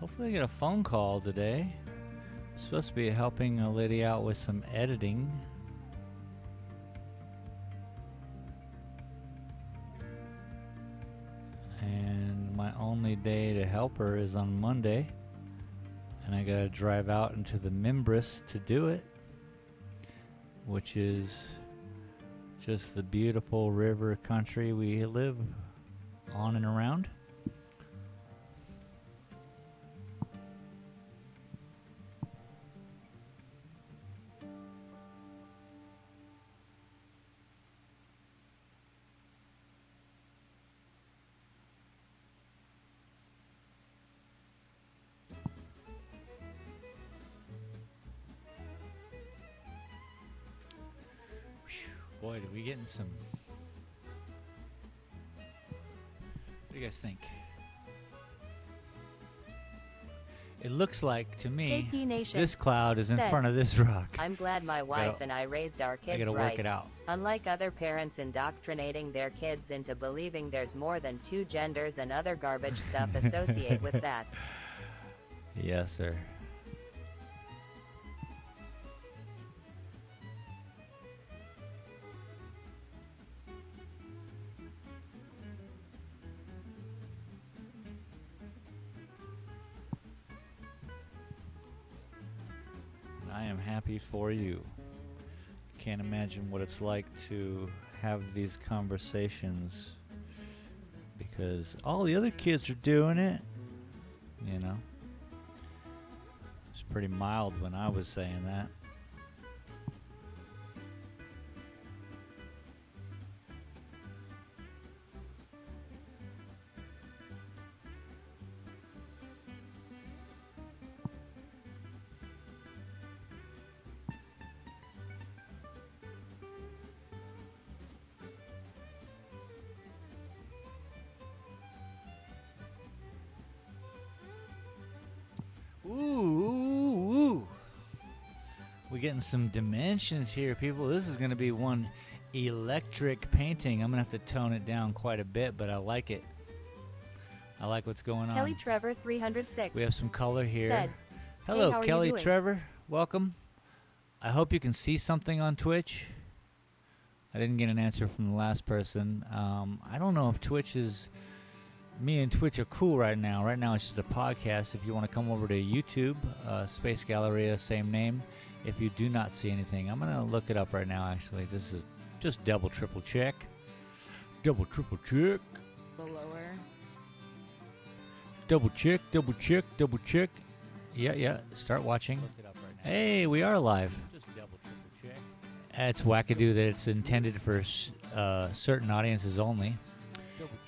Hopefully I get a phone call today. I'm supposed to be helping a lady out with some editing. And my only day to help her is on Monday. And I gotta drive out into the Mimbres to do it, which is just the beautiful river country we live on and around. Boy, do we getting some. What do you guys think? It looks like to me KP Nation this cloud is in said, front of this rock. I'm glad my wife and I raised our I kids gotta right. work it out. Unlike other parents indoctrinating their kids into believing there's more than 2 genders and other garbage stuff associated with that. Yes, sir. I am happy for you. Can't imagine what it's like to have these conversations because all the other kids are doing it, you know. It's pretty mild when I was saying that. Ooh. We're getting some dimensions here, people. This is going to be one electric painting. I'm going to have to tone it down quite a bit, but I like it. I like what's going on. Kelly Trevor 306 We have some color here. said, Hello, how are you Kelly doing? Trevor. Welcome. I hope you can see something on Twitch. I didn't get an answer from the last person. I don't know if Twitch is... Me and Twitch are cool right now. Right now it's just a podcast. If you want to come over to YouTube, Space Galleria, same name. If you do not see anything, I'm going to look it up right now, actually. This is just double, triple check. Double, triple check. The lower. Double check, double check, double check. Yeah. Start watching. Hey, we are live. Just double, triple check. It's wackadoo that it's intended for certain audiences only.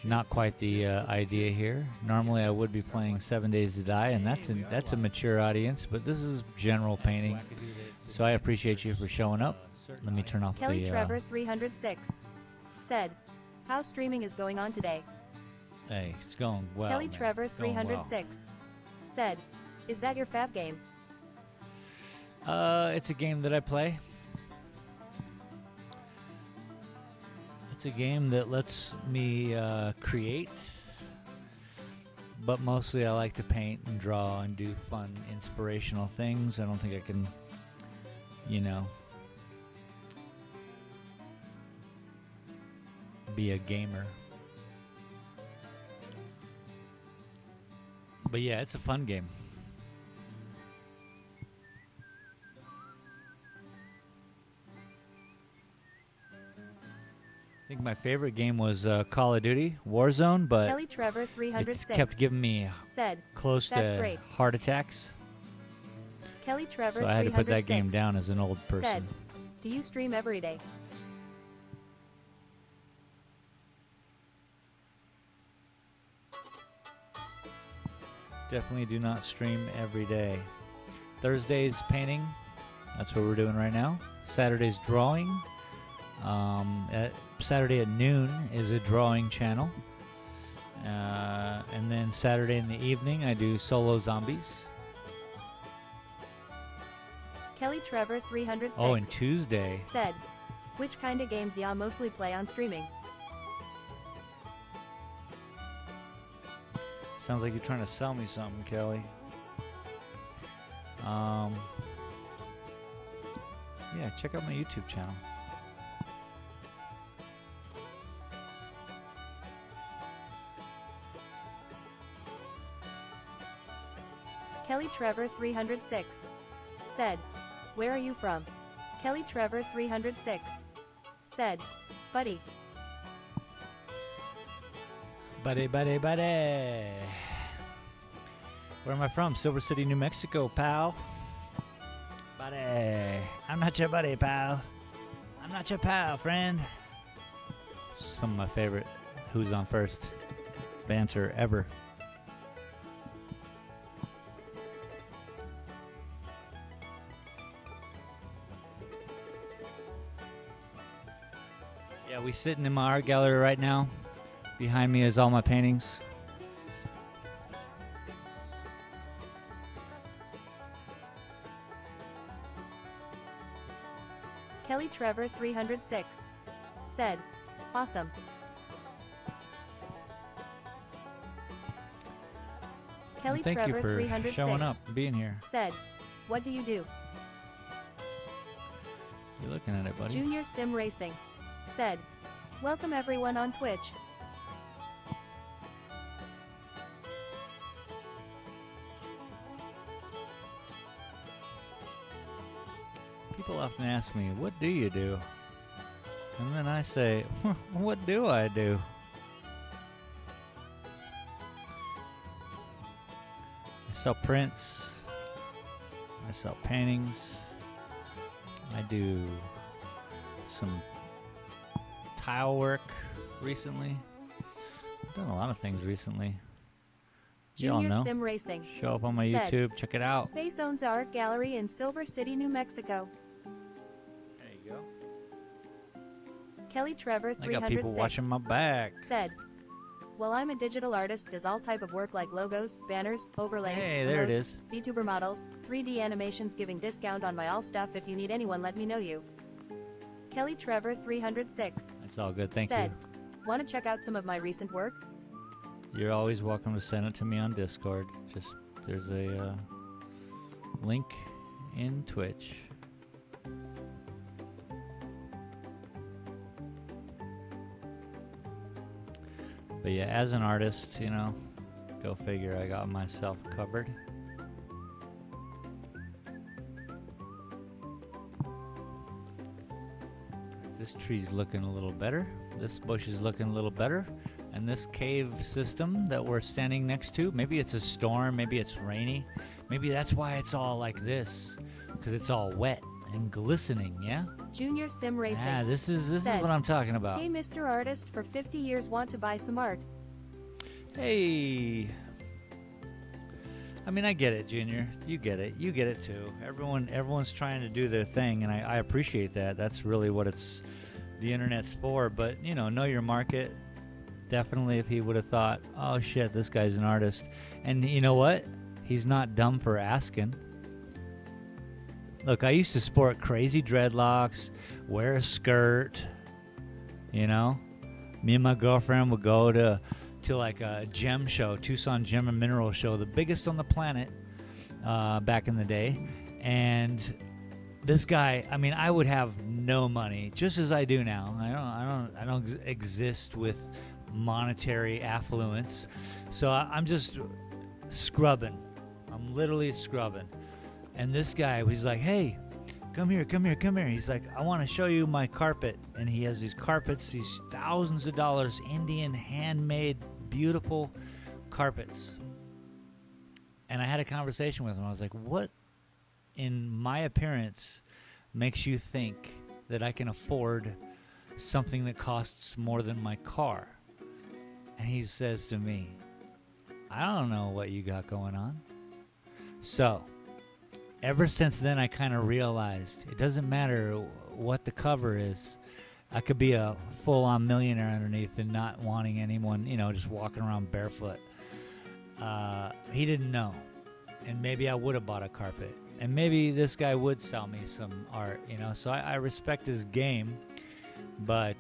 Not quite the idea here. Normally I would be playing 7 Days to Die, and that's a mature audience, but this is general painting. So I appreciate you for showing up. Let me turn off Kelly the... Trevor 306 said, how streaming is going on today? Hey, it's going well. Kelly man. Trevor It's going well. 306 said, is that your fav game? It's a game that I play. It's a game that lets me create, but mostly I like to paint and draw and do fun, inspirational things. I don't think I can, be a gamer. But yeah, it's a fun game. I think my favorite game was Call of Duty Warzone, but Kelly Trevor it 306 kept giving me said, close That's to great. heart attacks. Kelly Trevor So I had to put that 306 game down as an old person. said, do you stream every day? Definitely do not stream every day. Thursday's painting. That's what we're doing right now. Saturday's drawing. Saturday at noon is a drawing channel. And then Saturday in the evening, I do solo zombies. Kelly Trevor 306 Oh, and Tuesday. said, which kind of games y'all mostly play on streaming? Sounds like you're trying to sell me something, Kelly. Yeah, check out my YouTube channel. Kelly Trevor 306 said, where are you from? Kelly Trevor 306 said, buddy. Buddy. Where am I from? Silver City, New Mexico, pal. Buddy. I'm not your buddy, pal. I'm not your pal, friend. Some of my favorite Who's on First banter ever. Yeah, we sitting in my art gallery right now. Behind me is all my paintings. Kelly Trevor 306 said, awesome. Kelly Thank Trevor you for 306 showing up and being here. said, what do you do? You're looking at it, buddy. Junior Sim Racing said, welcome everyone on Twitch. People often ask me, what do you do? And then I say, what do I do? I sell prints. I sell paintings. I do some tile work recently. I've done a lot of things recently. You all Junior know. Sim Racing Show up on my said, YouTube. Check it out. Space owns art gallery in Silver City, New Mexico. There you go. Kelly Trevor I got people 306 watching my back. said, well, I'm a digital artist, does all type of work like logos, banners, overlays, Hey, there it emotes, is. VTuber models, 3D animations, giving discount on my all stuff. If you need anyone, let me know you. Kelly Trevor 306 That's all good. Thank said, want to check out some of my recent work? you. You're always welcome to send it to me on Discord. Just there's a link in Twitch. But yeah, as an artist, you know, go figure, I got myself covered. This tree's looking a little better. This bush is looking a little better. And this cave system that we're standing next to, maybe it's a storm, maybe it's rainy. Maybe that's why it's all like this, because it's all wet and glistening, yeah? Junior Sim Racing Yeah, this is said, what I'm talking about. hey, Mr. Artist, for 50 years want to buy some art. Hey. I mean, I get it, Junior. You get it. You get it too. Everyone's trying to do their thing, and I appreciate that. That's really what the internet's for. But, you know your market. Definitely, if he would have thought, oh shit, this guy's an artist. And you know what? He's not dumb for asking. Look, I used to sport crazy dreadlocks, wear a skirt, you know? Me and my girlfriend would go to like a gem show, Tucson Gem and Mineral Show, the biggest on the planet back in the day. And this guy, I mean, I would have no money, just as I do now. I don't exist with monetary affluence, so I'm just scrubbing. I'm literally scrubbing. And this guy was like, hey, come here. He's like, I want to show you my carpet. And he has these carpets, these thousands of dollars, Indian handmade, beautiful carpets. And I had a conversation with him. I was like, what in my appearance makes you think that I can afford something that costs more than my car? And he says to me, I don't know what you got going on. So ever since then, I kind of realized it doesn't matter what the cover is. I could be a full-on millionaire underneath and not wanting anyone, just walking around barefoot. He didn't know. And maybe I would have bought a carpet. And maybe this guy would sell me some art, So I respect his game. But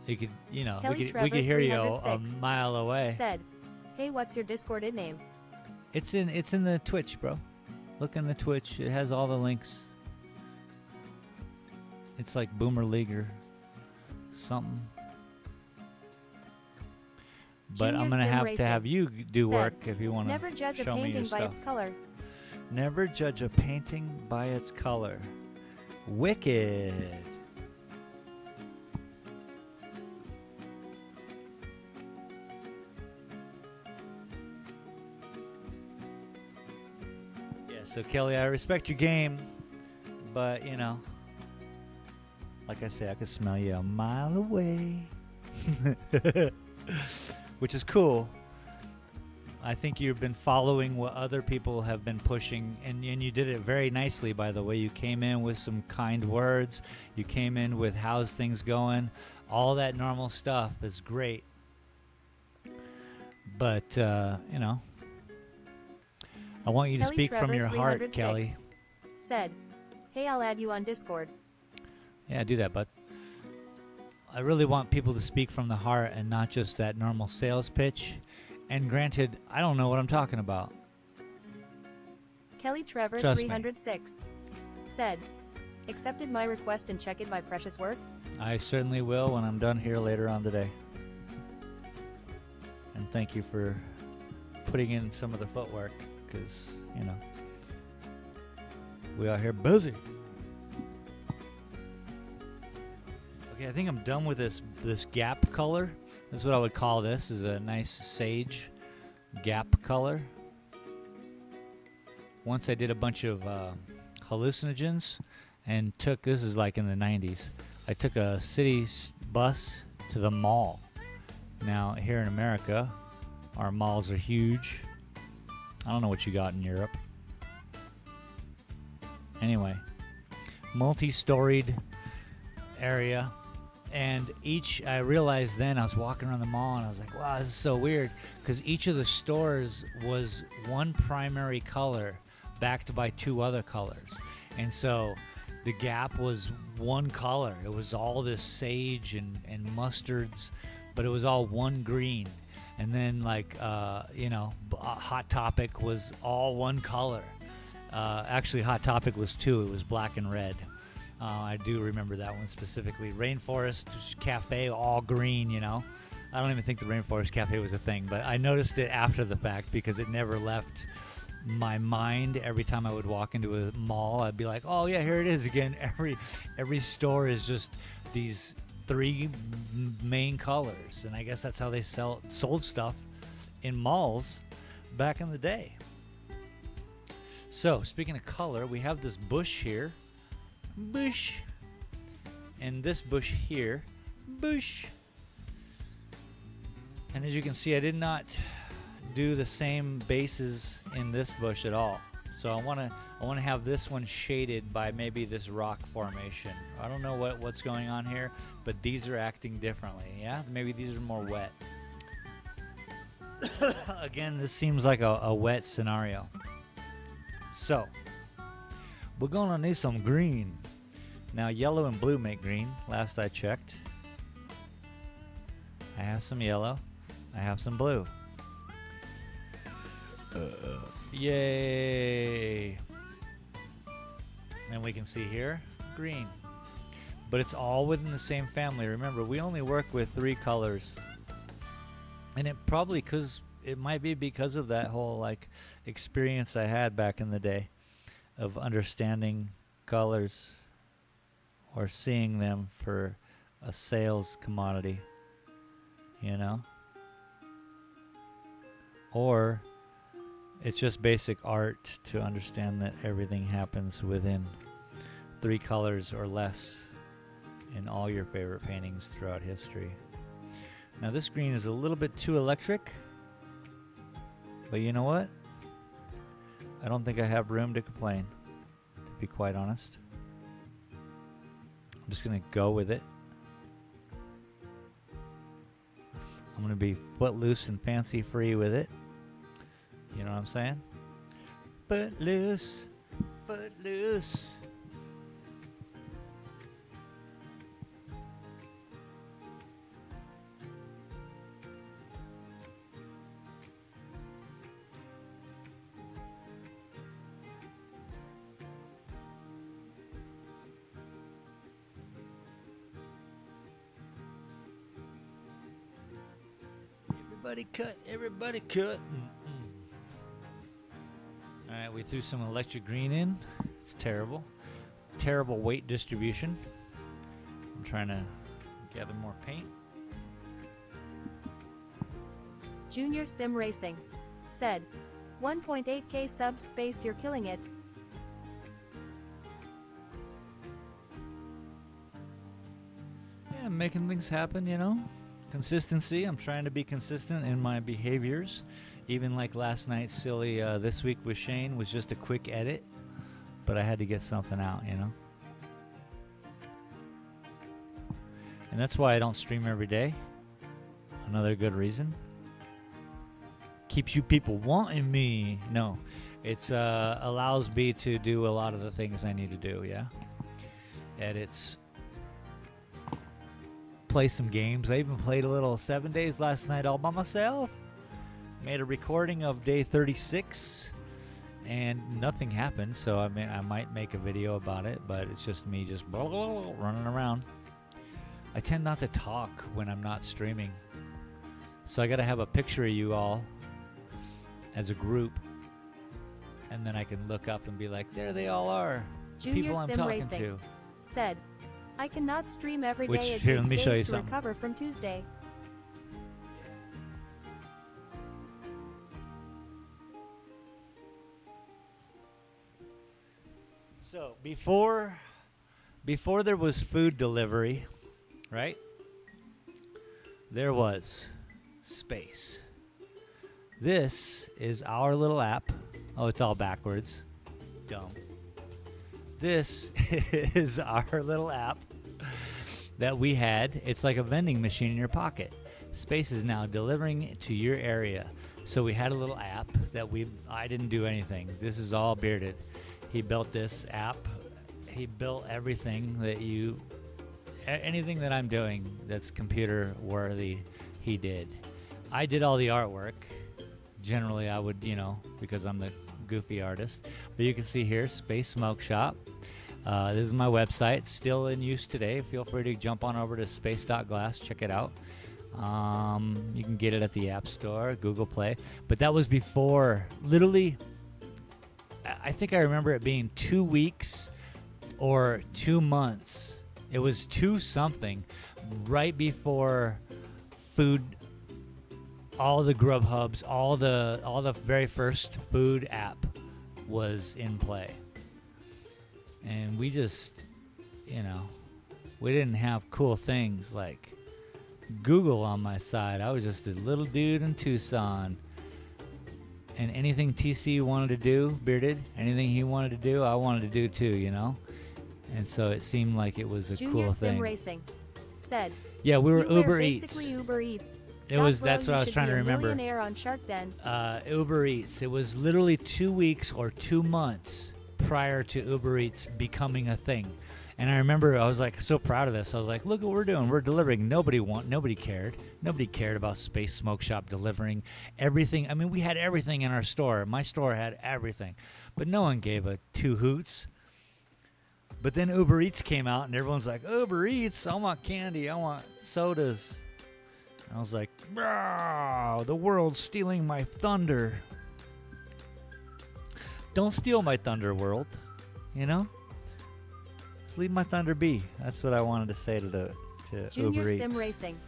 he could, we could hear you a mile away. Said, hey, what's your Discord name? It's in the Twitch, bro. Look in the Twitch. It has all the links. It's like Boomer League or something. But Junior I'm gonna Sim have Racing to have you do said, work if you want to never judge a show me your painting by stuff. its color. Never judge a painting by its color. Wicked. So Kelly, I respect your game, but like I say, I could smell you a mile away, which is cool. I think you've been following what other people have been pushing, and you did it very nicely, by the way. You came in with some kind words. You came in with how's things going. All that normal stuff is great. But, you know, I want you to Kelly speak from Trevor your heart, 306 Kelly. Said, hey, I'll add you on Discord. Yeah, do that, bud. I really want people to speak from the heart and not just that normal sales pitch. And granted, I don't know what I'm talking about. Kelly Trevor Trust me. 306 said, accepted my request and check in my precious work. I certainly will when I'm done here later on today. And thank you for putting in some of the footwork, because, you know, we are here busy. Okay, I think I'm done with this gap color. This is what I would call this. Is a nice sage gap color. Once I did a bunch of hallucinogens and took, this is like in the 90s, I took a city bus to the mall. Now, here in America, our malls are huge. I don't know what you got in Europe. Anyway, multi-storied area. And I realized then, I was walking around the mall and I was like, wow, this is so weird. Because each of the stores was one primary color backed by two other colors. And so the Gap was one color. It was all this sage and mustards, but it was all one green. And then like, you know, Hot Topic was all one color. Actually, Hot Topic was two. It was black and red. I do remember that one specifically. Rainforest Cafe, all green, you know. I don't even think the Rainforest Cafe was a thing, but I noticed it after the fact because it never left my mind. Every time I would walk into a mall, I'd be like, oh yeah, here it is again. Every store is just these three main colors, and I guess that's how they sold stuff in malls back in the day. So, speaking of color, we have this bush here. Bush. And this bush here. Bush. And as you can see, I did not do the same bases in this bush at all. So I want to have this one shaded by maybe this rock formation. I don't know what's going on here, but these are acting differently. Yeah, maybe these are more wet. Again, this seems like a wet scenario. So we're gonna need some green. Now yellow and blue make green, last I checked. I have some yellow, I have some blue. Yay! And we can see here, green. But it's all within the same family. Remember, we only work with 3 colors. And it might be because of that whole like experience I had back in the day of understanding colors or seeing them for a sales commodity, you know? Or it's just basic art to understand that everything happens within 3 colors or less in all your favorite paintings throughout history. Now this green is a little bit too electric, but you know what? I don't think I have room to complain, to be quite honest. I'm just gonna go with it. I'm gonna be footloose and fancy free with it. You know what I'm saying? Footloose, footloose. Everybody cut, everybody cut. Alright, we threw some electric green in. It's terrible. Terrible weight distribution. I'm trying to gather more paint. Junior Sim Racing said, 1.8k subs space, you're killing it. Yeah, making things happen, you know. consistency. I'm trying to be consistent in my behaviors. Even like last night's silly This Week with Shane was just a quick edit, but I had to get something out, you know? And that's why I don't stream every day. Another good reason. Keeps you people wanting me. No, it's allows me to do a lot of the things I need to do, yeah? Edits. Play some games. I even played a little 7 Days last night all by myself. Made a recording of day 36, and nothing happened. So I mean, I might make a video about it, but it's just me just running around. I tend not to talk when I'm not streaming, so I got to have a picture of you all as a group, and then I can look up and be like, there they all are. Junior People I'm Sim talking Racing to. said, I cannot stream every day. Which, It here, takes let me show you days to something. recover from Tuesday. So before there was food delivery, right? There was space. This is our little app. Oh, it's all backwards. Dumb. This is our little app that we had. It's like a vending machine in your pocket. Space is now delivering to your area. So we had a little app that I didn't do anything. This is all Bearded. He built this app. He built everything anything that I'm doing that's computer worthy, he did. I did all the artwork. Generally, I would, because I'm the goofy artist. But you can see here, Space Smoke Shop. This is my website, still in use today. Feel free to jump on over to space.glass, check it out. You can get it at the App Store, Google Play. But that was before, literally, I think I remember it being 2 weeks or 2 months. It was 2 something right before food, all the Grubhubs, all the very first food app was in play. And we just, we didn't have cool things like Google on my side. I was just a little dude in Tucson. And anything TC wanted to do, Bearded, anything he wanted to do, I wanted to do too, And so it seemed like it was a Junior cool Sim thing. Racing said, Yeah, we were "You were Uber Eats. basically Uber Eats. That's Bro, what you I was should trying be to a remember. Millionaire on Shark Den." Uber Eats. It was literally 2 weeks or 2 months prior to Uber Eats becoming a thing. And I remember I was like so proud of this. I was like, look what we're doing. We're delivering. Nobody cared. Nobody cared about Space Smoke Shop delivering everything. I mean, we had everything in our store. My store had everything. But no one gave a two hoots. But then Uber Eats came out and everyone's like, Uber Eats, I want candy. I want sodas. And I was like, bro, the world's stealing my thunder. Don't steal my thunder, world. Just leave my thunder be. That's what I wanted to say to Junior Uber Eats. Sim Racing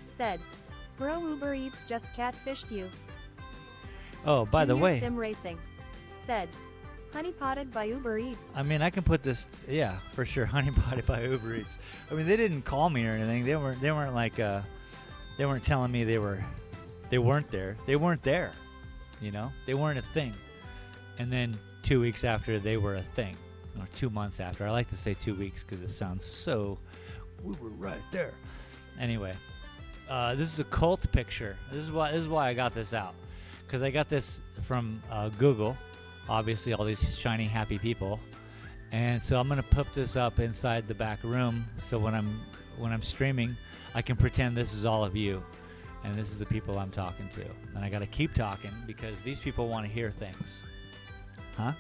said, "Bro, Uber Eats just catfished you." Oh, by the Junior way, Sim Racing said, "Honey potted by Uber Eats." I mean, I can put this, yeah, for sure. Honey potted by Uber Eats. I mean, they didn't call me or anything. They weren't like, they weren't telling me they weren't there. They weren't there. They weren't a thing. And then 2 weeks after, they were a thing. Or 2 months after. I like to say 2 weeks because it sounds so, we were right there. Anyway, this is a cult picture. This is why I got this out. Because I got this from Google. Obviously, all these shiny, happy people. And so I'm going to put this up inside the back room. So when I'm streaming, I can pretend this is all of you. And this is the people I'm talking to. And I got to keep talking because these people want to hear things. Huh?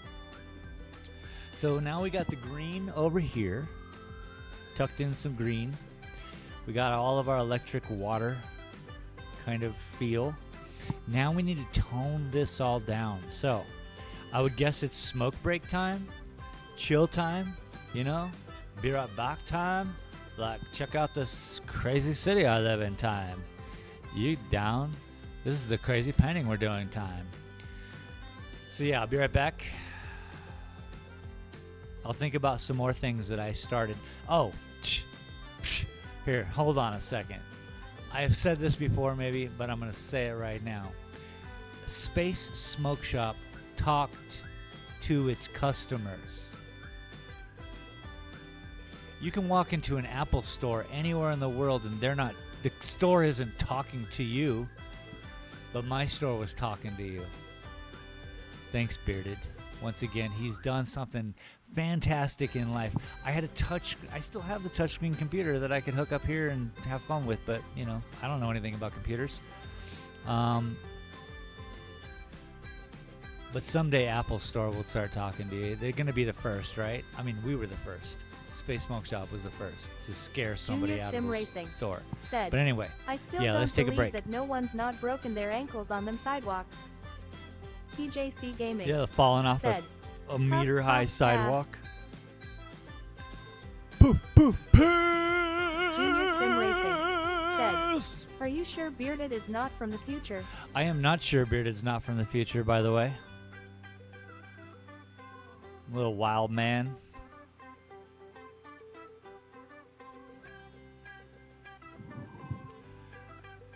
So now we got the green over here. Tucked in some green. We got all of our electric water kind of feel. Now we need to tone this all down. So I would guess it's smoke break time, chill time, be right back time. Like, check out this crazy city I live in time. You down? This is the crazy painting we're doing time. So yeah, I'll be right back. I'll think about some more things that I started. Oh, here, hold on a second. I've said this before maybe, but I'm going to say it right now. Space Smoke Shop talked to its customers. You can walk into an Apple store anywhere in the world and the store isn't talking to you, but my store was talking to you. Thanks, Bearded. Once again, he's done something fantastic in life. I still have the touchscreen computer that I could hook up here and have fun with, but I don't know anything about computers. But someday Apple Store will start talking to you. They're going to be the first, right? I mean, we were the first. Space Smoke Shop was the first to scare somebody Junior out Sim of the Racing store. Said, But anyway, I still yeah, don't let's take a believe break. that no one's not broken their ankles on them sidewalks. TJC Gaming Yeah, falling off said, a meter-high puff, sidewalk. pass. Poof, poof, Junior Sim Racing pass. Are you sure Bearded is not from the future? I am not sure Bearded's not from the future, by the way. Little wild man.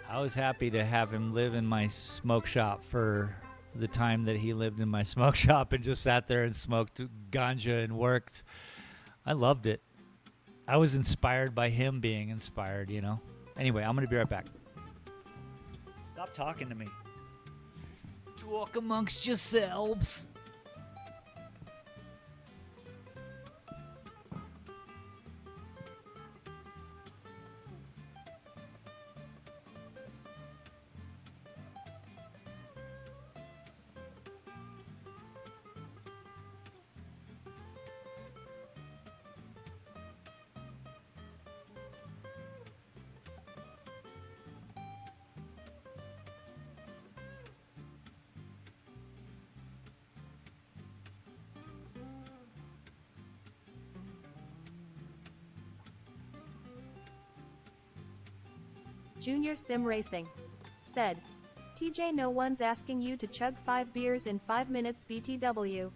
I was happy to have him live in my smoke shop for the time that he lived in my smoke shop and just sat there and smoked ganja and worked. I loved it. I was inspired by him being inspired, Anyway, I'm going to be right back. Stop talking to me. Talk amongst yourselves. Junior Sim Racing said, TJ, no one's asking you to chug 5 beers in 5 minutes BTW.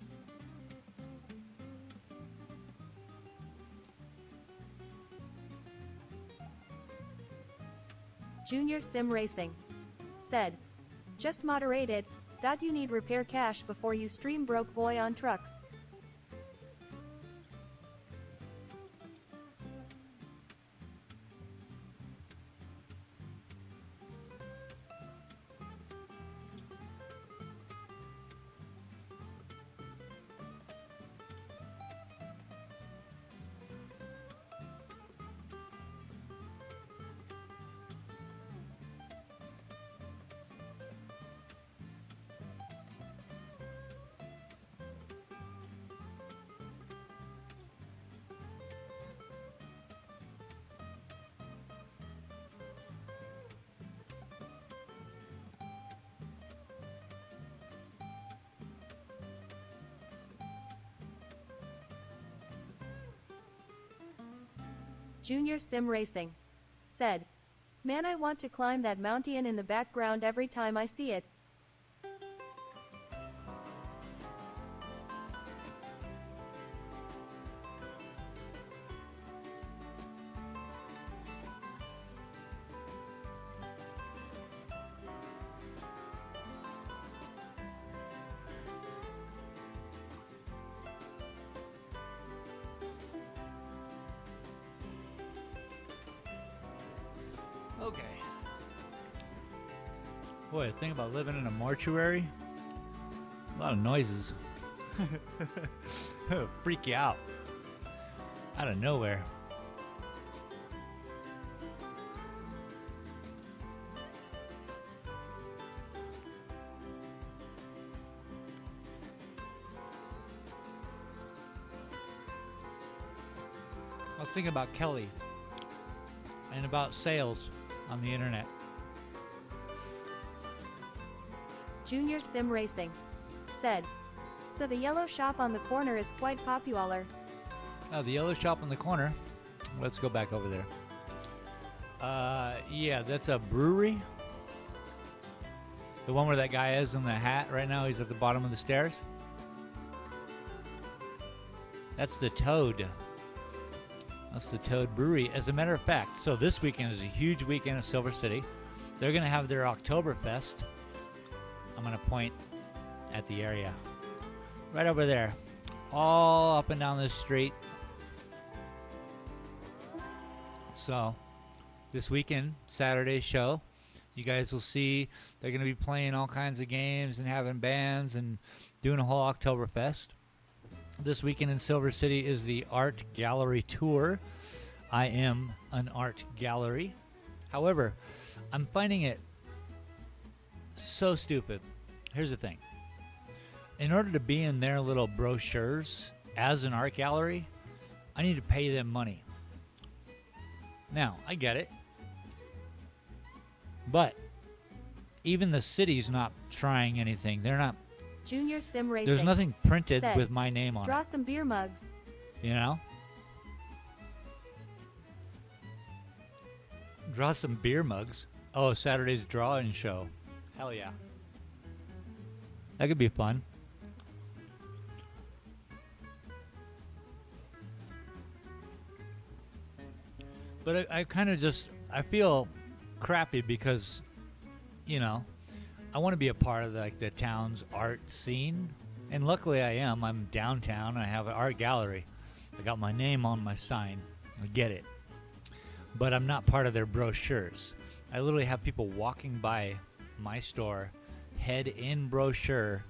Junior Sim Racing said, just moderated. You need repair cash before you stream Broke Boy on trucks. Junior Sim Racing said, man, I want to climb that mountain in the background every time I see it. Okay. Boy, the thing about living in a mortuary, a lot of noises. Freak you out. Out of nowhere. I was thinking about Kelly and about sales on the internet. Junior Sim Racing said, so the yellow shop on the corner is quite popular. Oh, the yellow shop on the corner. Let's go back over there. Yeah, that's a brewery. The one where that guy is in the hat right now. He's at the bottom of the stairs. That's the Toad. That's the Toad Brewery. As a matter of fact, so this weekend is a huge weekend in Silver City. They're going to have their Oktoberfest. I'm going to point at the area. Right over there. All up and down this street. So, this weekend, Saturday's show, you guys will see they're going to be playing all kinds of games and having bands and doing a whole Oktoberfest. This weekend in Silver City is the Art Gallery Tour. I am an art gallery. However, I'm finding it so stupid. Here's the thing. In order to be in their little brochures as an art gallery, I need to pay them money. Now, I get it. But even the city's not trying anything. They're not. Junior Sim Racing. There's nothing printed said, with my name on Draw it. some beer mugs. You know? Draw some beer mugs. Oh, Saturday's drawing show. Hell yeah. That could be fun. But I kind of just, I feel crappy because, you know, I want to be a part of the town's art scene. And luckily I am. I'm downtown. I have an art gallery. I got my name on my sign. I get it. But I'm not part of their brochures. I literally have people walking by my store, head in brochure,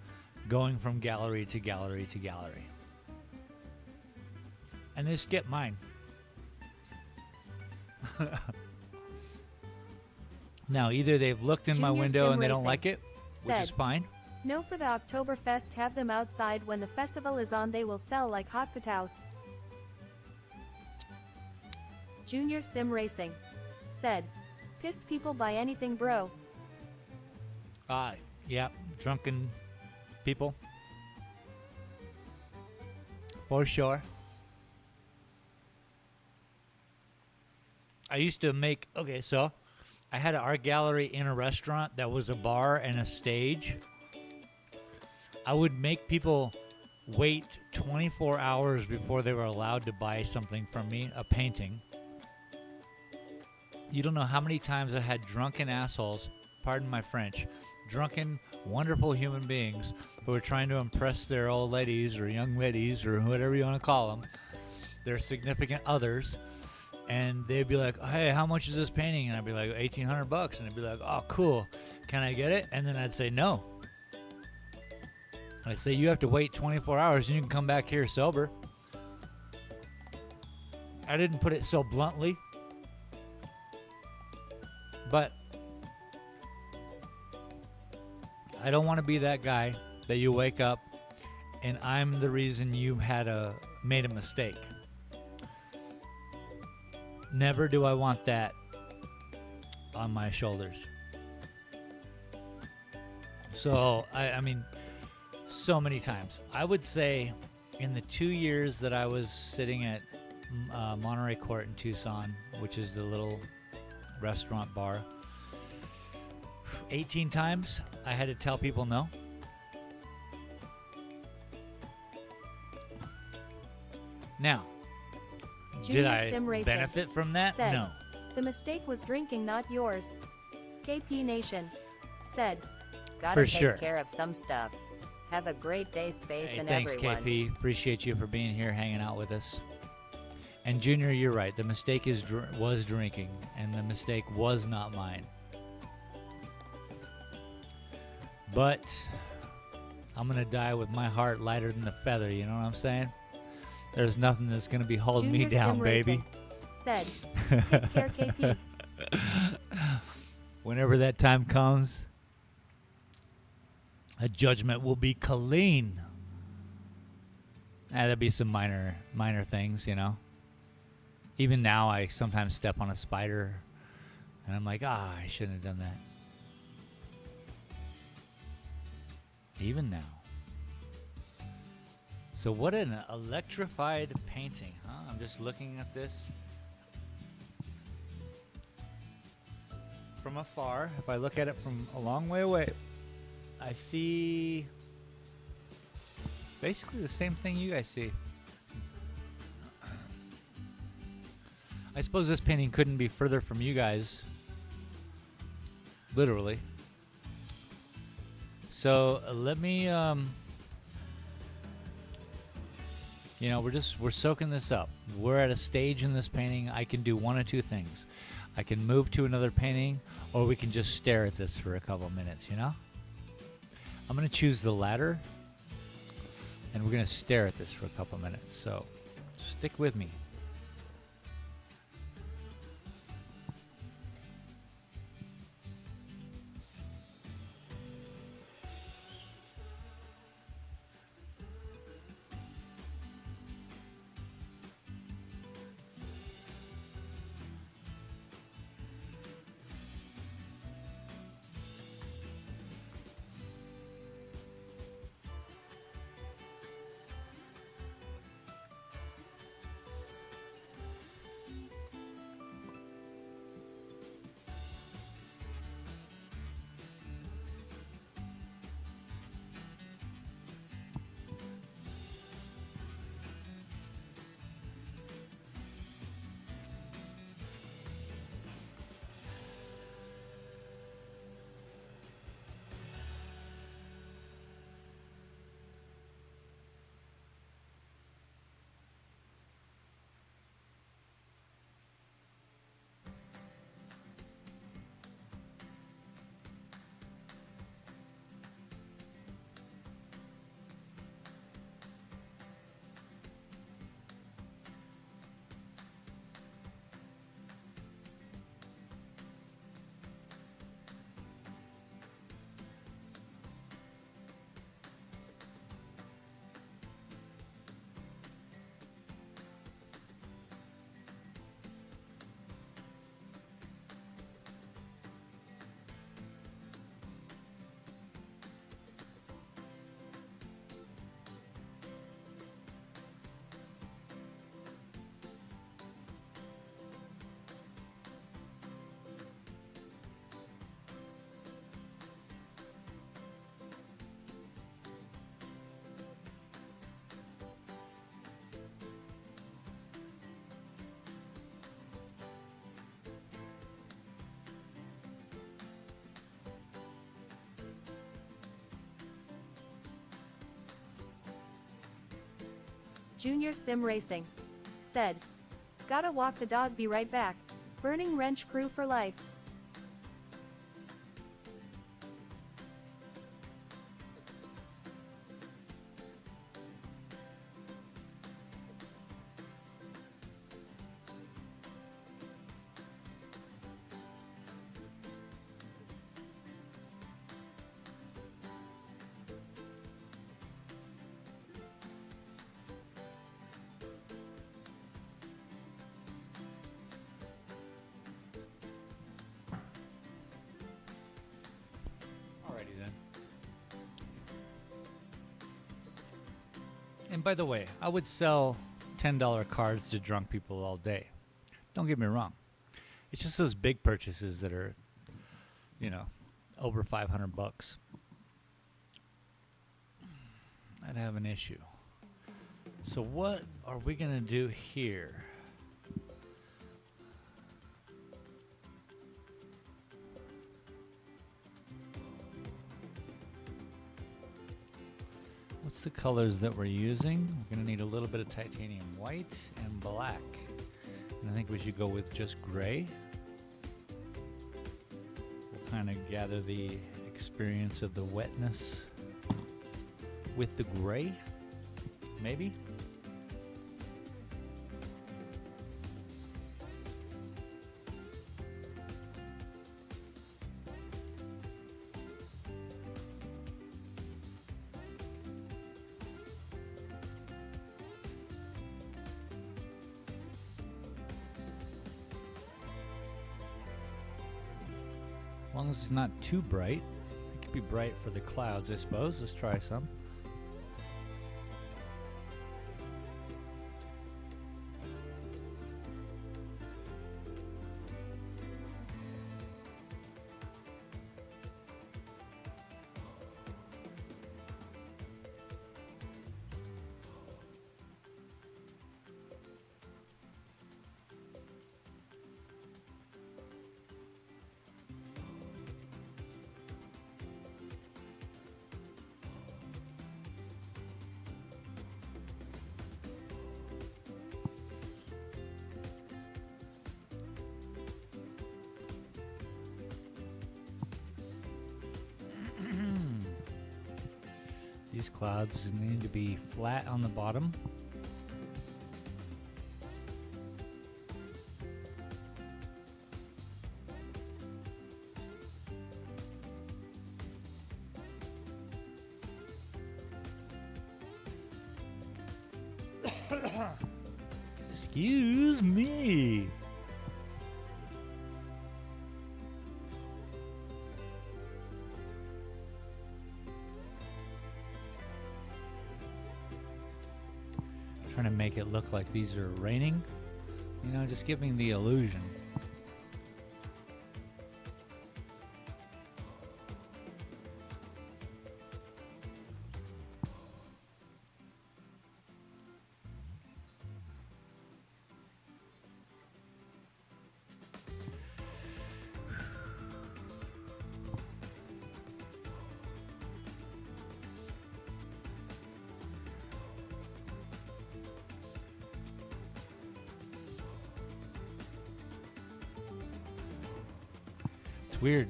going from gallery to gallery to gallery. And they skip mine. Now, either they've looked in my Junior window Sim and they don't Racing like it, which is said, fine. No, for the Oktoberfest, have them outside. When the festival is on, they will sell like hot potatoes. Junior Sim Racing said, pissed people buy anything, bro. Yeah, drunken people. For sure. I used to make, so I had an art gallery in a restaurant that was a bar and a stage. I would make people wait 24 hours before they were allowed to buy something from me, a painting. You don't know how many times I had drunken assholes, pardon my French, drunken, wonderful human beings who were trying to impress their old ladies or young ladies or whatever you want to call them, their significant others. And they'd be like, hey, how much is this painting? And I'd be like, $1,800. And they'd be like, oh, cool. Can I get it? And then I'd say, no. I'd say, you have to wait 24 hours and you can come back here sober. I didn't put it so bluntly. But I don't want to be that guy that you wake up and I'm the reason you made a mistake. Never do I want that on my shoulders. So, I mean, so many times. I would say in the 2 years that I was sitting at Monterey Court in Tucson, which is the little restaurant bar, 18 times I had to tell people no. Now, Junior did I Sim Racing benefit from that? said, No. The mistake was drinking, not yours. KP Nation said, Gotta For take sure. care of some stuff. Have a great day, Space Hey, and thanks, everyone. KP. Appreciate you for being here, hanging out with us. And Junior, you're right. The mistake was drinking, and the mistake was not mine. But I'm gonna die with my heart lighter than a feather. You know what I'm saying? There's nothing that's gonna be holding Junior me down, Sim baby. Racing said, take care, KP. Whenever that time comes, a judgment will be clean. That'd be some minor things, you know. Even now, I sometimes step on a spider, and I'm like, I shouldn't have done that. Even now. So what an electrified painting, huh? I'm just looking at this from afar. If I look at it from a long way away, I see basically the same thing you guys see. I suppose this painting couldn't be further from you guys. Literally. So let me, you know, we're soaking this up. We're at a stage in this painting. I can do one of two things. I can move to another painting, or we can just stare at this for a couple minutes, you know? I'm going to choose the latter, and we're going to stare at this for a couple minutes. So stick with me. Junior Sim Racing said, "Gotta walk the dog, be right back. Burning Wrench crew for life." Alrighty then. And by the way, I would sell $10 cards to drunk people all day. Don't get me wrong. It's just those big purchases that are, you know, over $500. I'd have an issue. So what are we gonna do here? What's the colors that we're using? We're gonna need a little bit of titanium white and black. And I think we should go with just gray. We'll kind of gather the experience of the wetness with the gray, maybe? As long as it's not too bright. It could be bright for the clouds, I suppose. Let's try some. These clouds need to be flat on the bottom. Excuse me. Trying to make it look like these are raining, you know, just giving the illusion. Weird.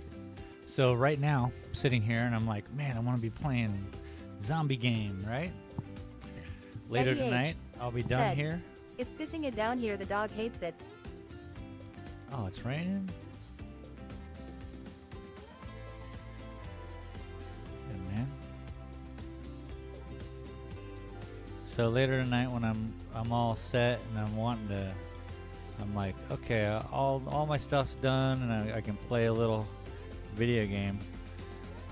So right now, I'm sitting here and I'm like, man, I want to be playing zombie game, right? Later Eddie H. tonight, I'll be done said, here. It's pissing it down here. The dog hates it. Oh, it's raining. Good man. So later tonight, when I'm all set and I'm like, okay, all my stuff's done and I can play a little video game.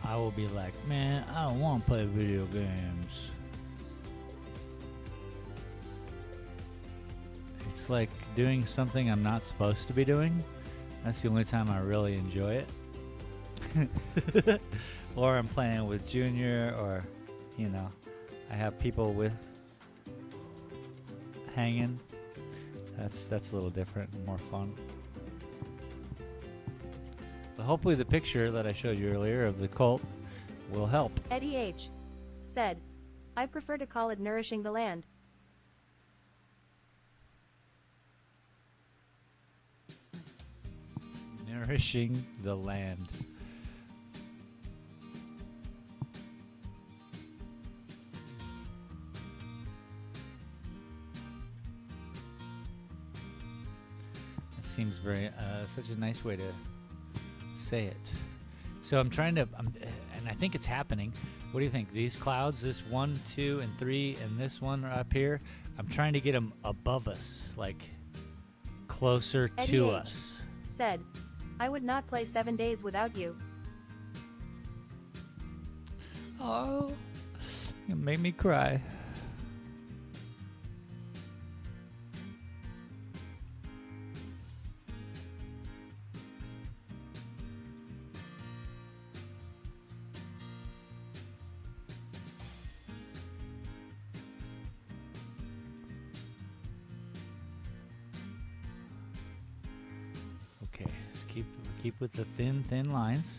I will be like, man, I don't want to play video games. It's like doing something I'm not supposed to be doing. That's the only time I really enjoy it. Or I'm playing with Junior, or, you know, I have people with hanging. That's a little different and more fun. But hopefully the picture that I showed you earlier of the cult will help. Eddie H. said, I prefer to call it nourishing the land. Nourishing the land. Seems very such a nice way to say it. So I'm trying to, and I think it's happening. What do you think? These clouds, this 1, 2, and 3, and this one are up here. I'm trying to get them above us, like closer Eddie to H. us. said, I would not play 7 days without you. Oh, you made me cry. Okay, let's keep with the thin lines.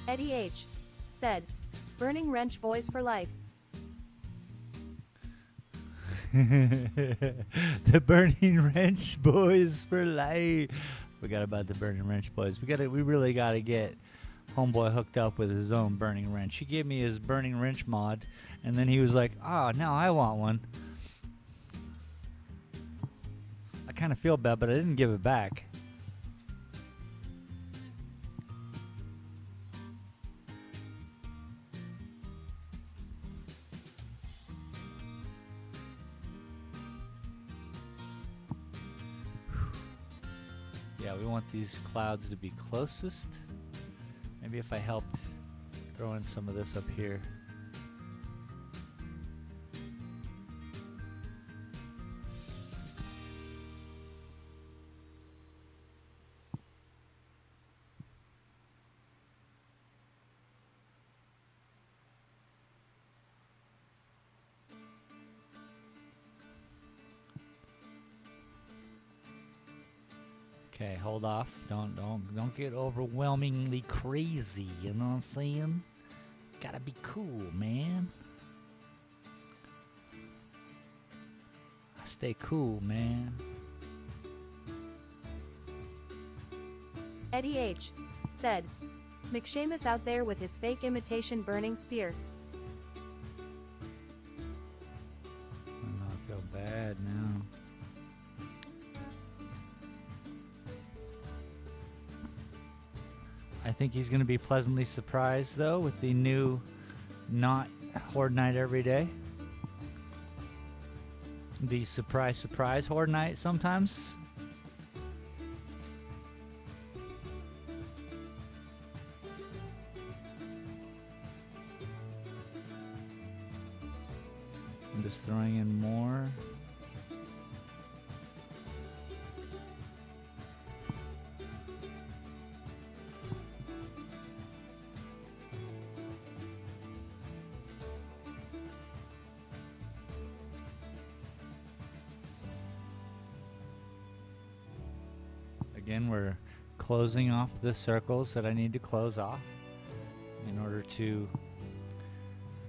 Eddie H. said, Burning Wrench boys for life. The Burning Wrench boys for life. Forgot about the Burning Wrench boys. We really gotta get Homeboy hooked up with his own Burning Wrench. He gave me his Burning Wrench mod, and then he was like, "Oh, now I want one." I kind of feel bad, but I didn't give it back. Yeah, we want these clouds to be closest. Maybe if I helped throw in some of this up here. Okay, hold off. Don't get overwhelmingly crazy, you know what I'm saying? Gotta be cool, man. Stay cool, man. Eddie H. said, McShamus out there with his fake imitation burning spear. I feel bad now. I think he's going to be pleasantly surprised, though, with the new not Horde Night every day. The surprise Horde Night sometimes. I'm just throwing in more. Again, we're closing off the circles that I need to close off in order to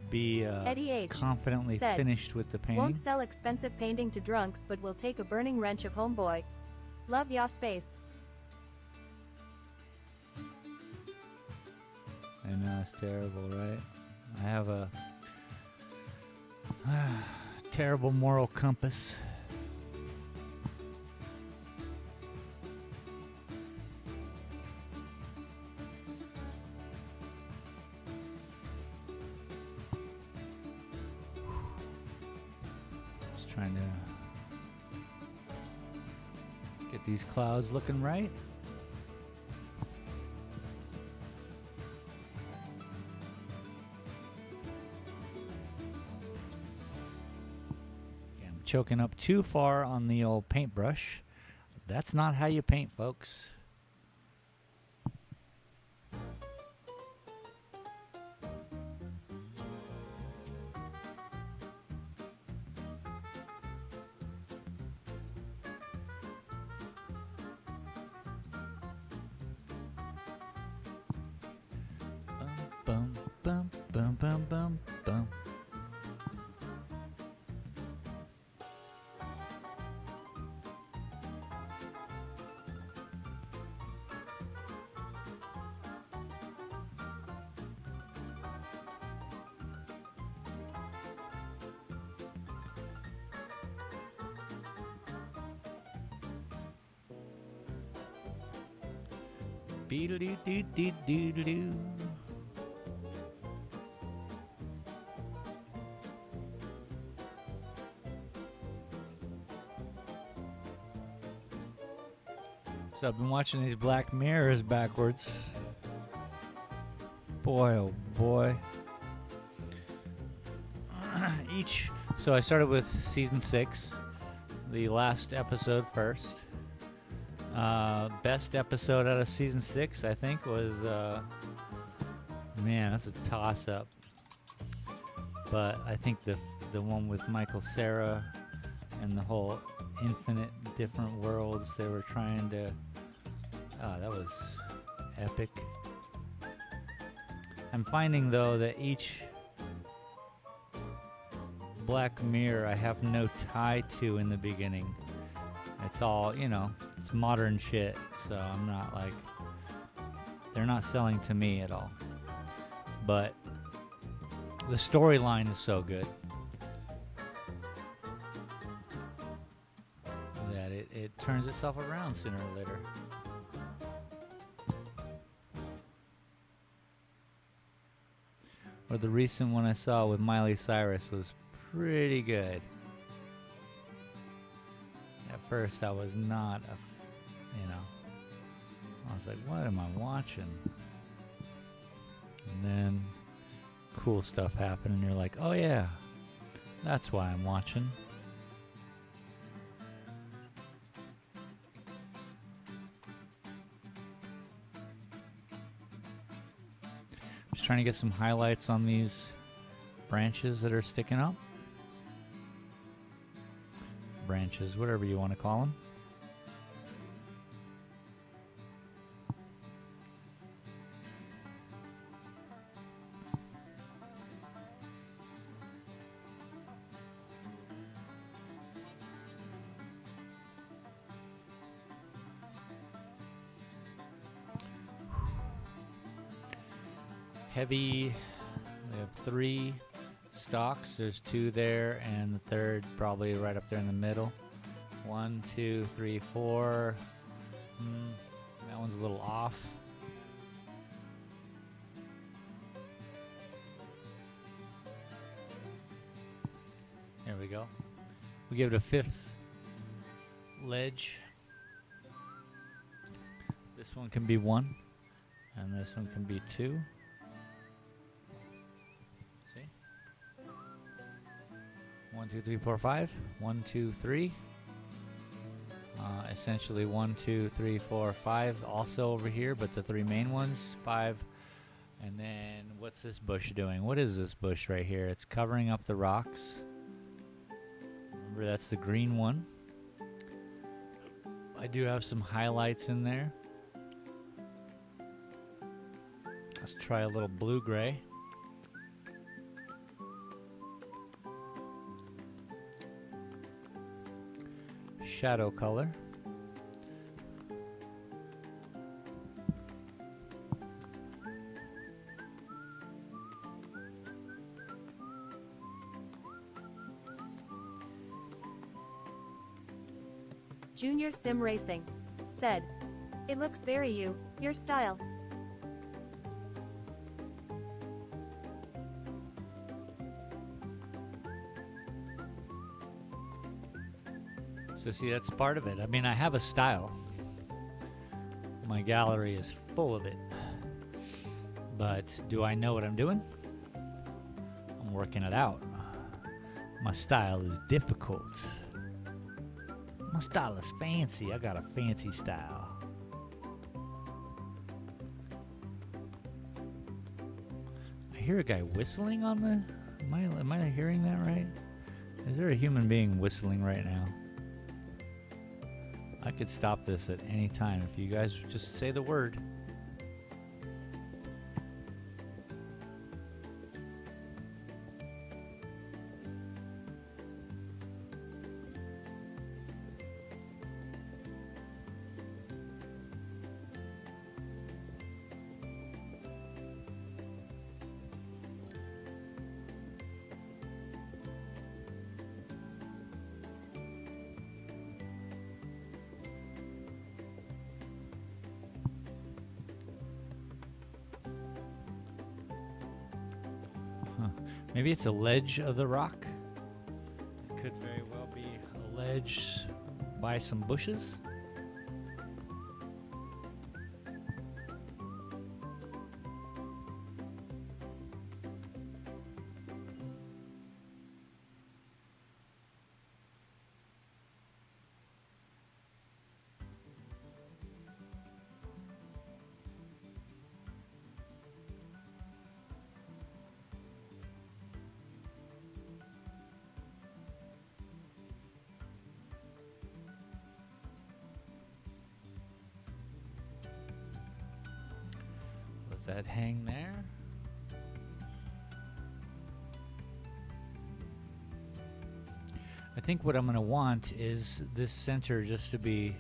be Eddie H. confidently said, finished with the painting. Won't sell expensive painting to drunks, but will take a burning wrench of homeboy. Love ya space. I know, it's terrible, right? I have a terrible moral compass. Just trying to get these clouds looking right. Choking up too far on the old paintbrush. That's not how you paint, folks. Bum, bum, bum, bum, bum, bum. Beedle-doo-doo-doo-doo-doo. So I've been watching these Black Mirrors backwards. Boy, oh boy. So I started with season 6, the last episode first. Best episode out of season 6, I think, was, man, that's a toss-up. But I think the one with Michael Cera and the whole infinite different worlds they were trying to, that was epic. I'm finding, though, that each Black Mirror I have no tie to in the beginning. It's all, you know, it's modern shit, so I'm not like, they're not selling to me at all. But the storyline is so good that it turns itself around sooner or later. Or the recent one I saw with Miley Cyrus was pretty good. At first I was not, I was like, what am I watching? And then cool stuff happened and you're like, oh yeah, that's why I'm watching. Just trying to get some highlights on these branches that are sticking up. Branches, whatever you want to call them. heavy. We have 3 stalks. There's 2 there, and the third probably right up there in the middle. 1, 2, 3, 4. That one's a little off. There we go. We give it a 5th ledge. This one can be 1, and this one can be 2. See? 1, 2, 3, 4, 5. 1, 2, 3. Essentially 1, 2, 3, 4, 5 also over here, but the 3 main ones, 5. And then what's this bush doing? What is this bush right here? It's covering up the rocks. Remember, that's the green one. I do have some highlights in there. Let's try a little blue-gray. Shadow color. Junior Sim Racing said, "It looks very your style." So see, that's part of it. I mean, I have a style. My gallery is full of it. But do I know what I'm doing? I'm working it out. My style is difficult. My style is fancy. I got a fancy style. I hear a guy whistling on the... Am I hearing that right? Is there a human being whistling right now? I could stop this at any time if you guys just say the word. Maybe it's a ledge of the rock. It could very well be a ledge by some bushes. That hang there. I think what I'm going to want is this center just to be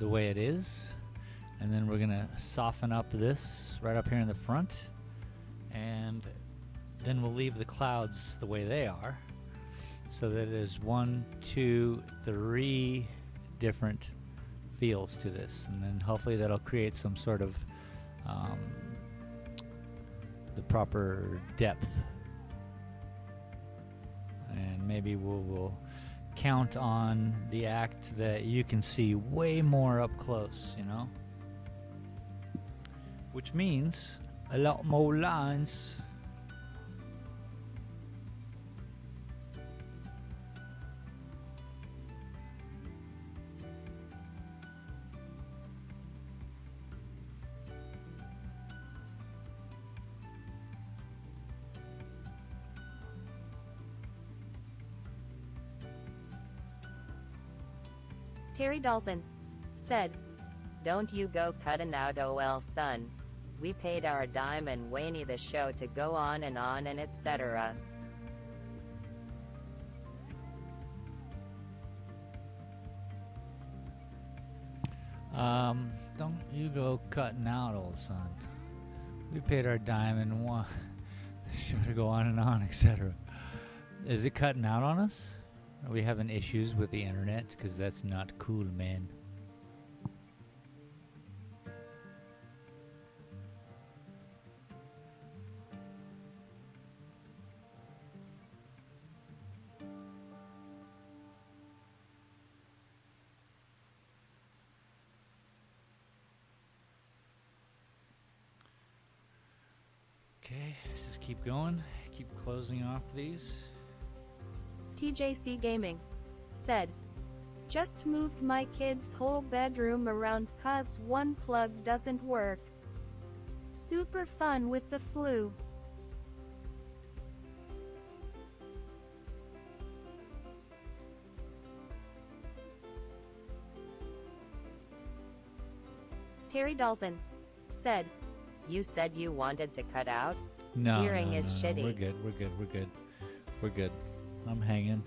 the way it is, and then we're going to soften up this right up here in the front, and then we'll leave the clouds the way they are, so that there's 1, 2, 3 different feels to this, and then hopefully that'll create some sort of the proper depth, and maybe we'll count on the act that you can see way more up close, you know, which means a lot more lines. Terry Dalton said, "Don't you go cutting out OL son. We paid our dime and Wayne the show to go on and etc." Don't you go cutting out, old son. We paid our dime and should go on, etc. Is it cutting out on us? Are we having issues with the internet? Because that's not cool, man. Okay, let's just keep going. Keep closing off these. TJC Gaming said, just moved my kid's whole bedroom around 'cause one plug doesn't work. Super fun with the flu. Terry Dalton said, You said you wanted to cut out? No, Hearing no, is no, shitty. We're good. We're good. We're good. We're good. I'm hanging.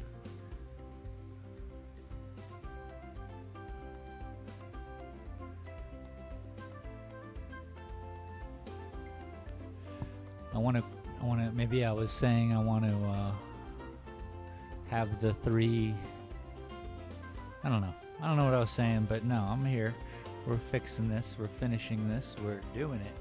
I want to. Maybe I was saying I want to have the three. I don't know. I don't know what I was saying, but no, I'm here. We're fixing this. We're finishing this. We're doing it.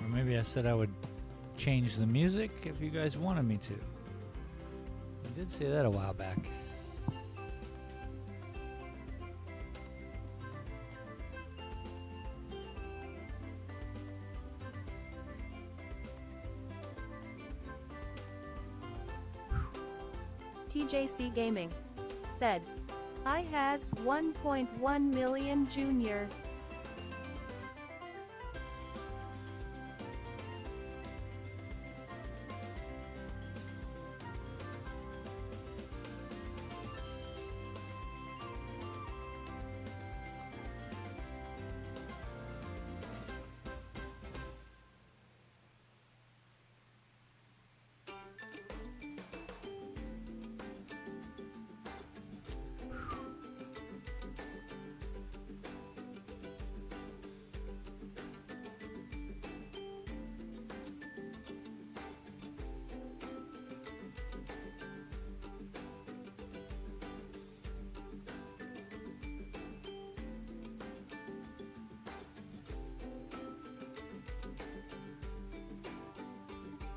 Or maybe I said I would change the music if you guys wanted me to. I did say that a while back. TJC Gaming said, I has 1.1 million junior.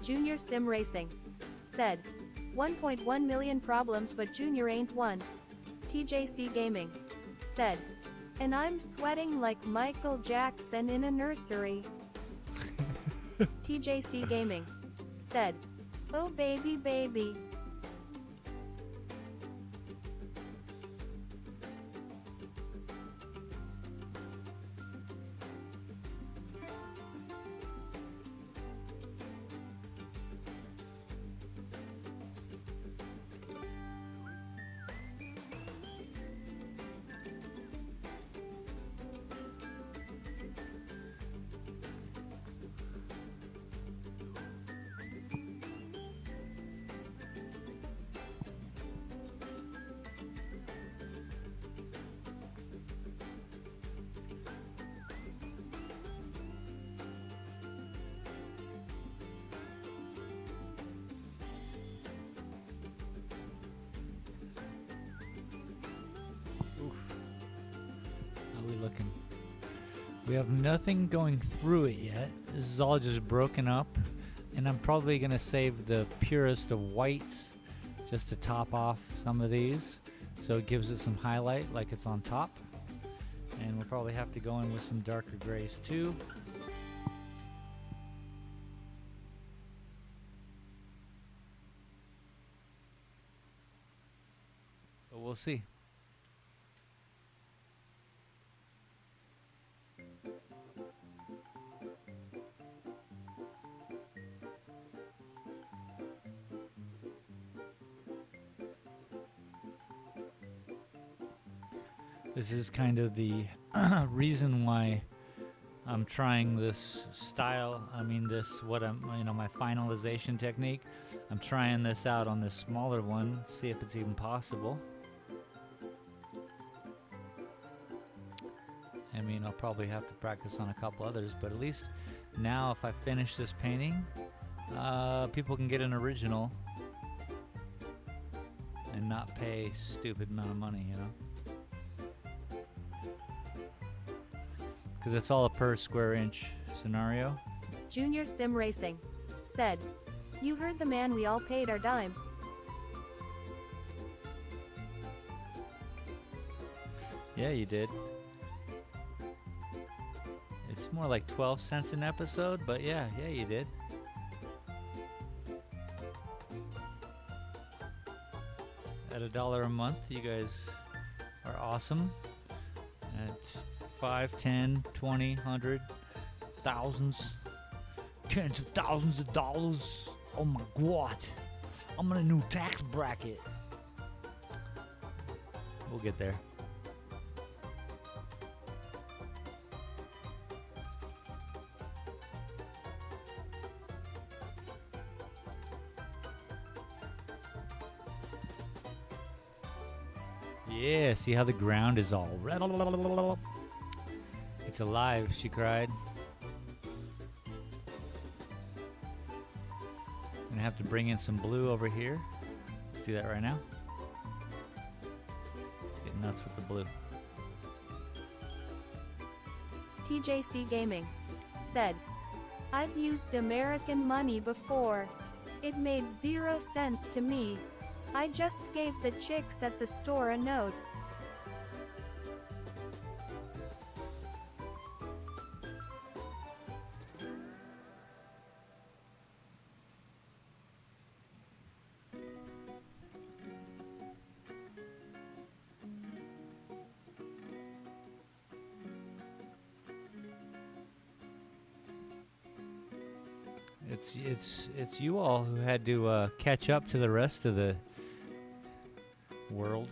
Junior Sim Racing said, 1.1 million problems but Junior ain't one. TJC Gaming said, and I'm sweating like Michael Jackson in a nursery. TJC Gaming said, oh baby baby. How we looking? We have nothing going through it yet. This is all just broken up, and I'm probably gonna save the purest of whites just to top off some of these, so it gives it some highlight like it's on top. And we'll probably have to go in with some darker grays too. But we'll see. This is kind of the reason why I'm trying this style. I mean, my finalization technique. I'm trying this out on this smaller one, see if it's even possible. I mean, I'll probably have to practice on a couple others, but at least now if I finish this painting, people can get an original and not pay stupid amount of money, you know? Because it's all a per square inch scenario. Junior Sim Racing said, "You heard the man, we all paid our dime." Yeah, you did. It's more like 12 cents an episode, but yeah, you did. At $1 a month, you guys are awesome. At 5, 10, 20, 100, thousands, tens of thousands of dollars. Oh my God. I'm in a new tax bracket. We'll get there. Yeah, see how the ground is all red. It's alive, she cried. I'm gonna have to bring in some blue over here. Let's do that right now. Let's get nuts with the blue. TJC Gaming said, "I've used American money before. It made 0 sense to me. I just gave the chicks at the store a note." It's you all who had to catch up to the rest of the world.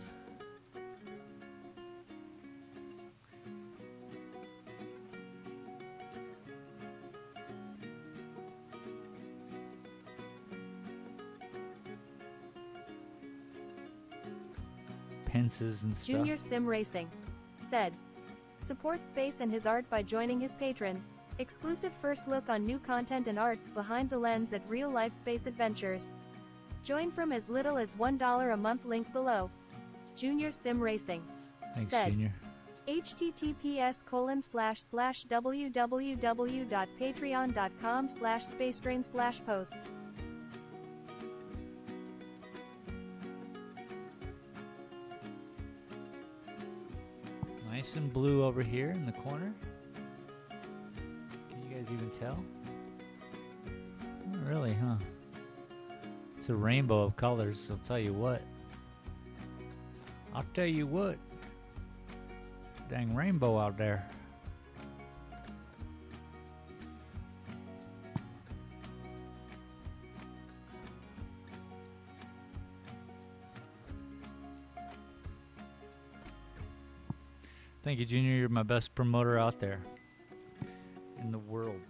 Pences and stuff. Junior Sim Racing said, "Support Space and his art by joining his Patreon. Exclusive first look on new content and art behind the lens at Real Life Space Adventures. Join from as little as $1 a month, link below." Junior Sim Racing Thanks, said, Junior. https://www.patreon.com/spacedrain/posts. Nice and blue over here in the corner. Can you guys even tell? Not really, huh? It's a rainbow of colors, I'll tell you what. I'll tell you what. Dang rainbow out there. Thank you, Junior. You're my best promoter out there in the world.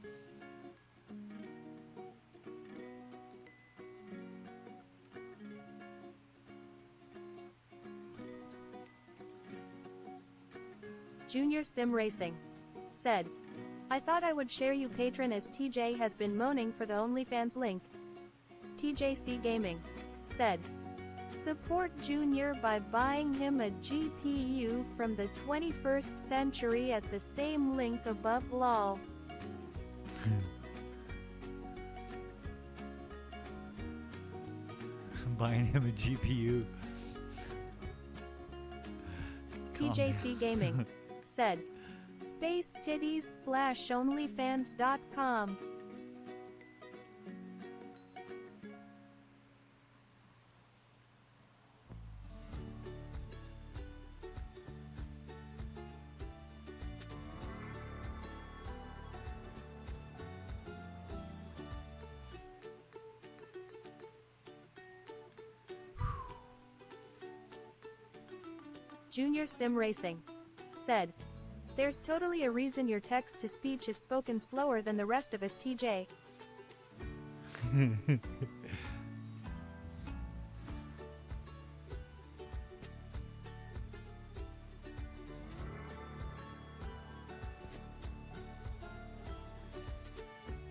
Junior Sim Racing said, "I thought I would share you Patreon as TJ has been moaning for the OnlyFans link." TJC Gaming said, "Support Junior by buying him a GPU from the 21st century at the same link above, lol." Buying him a GPU. TJC Gaming said, "Spacetitties/onlyfans.com." Junior Sim Racing said, there's totally a reason your text-to-speech is spoken slower than the rest of us, TJ.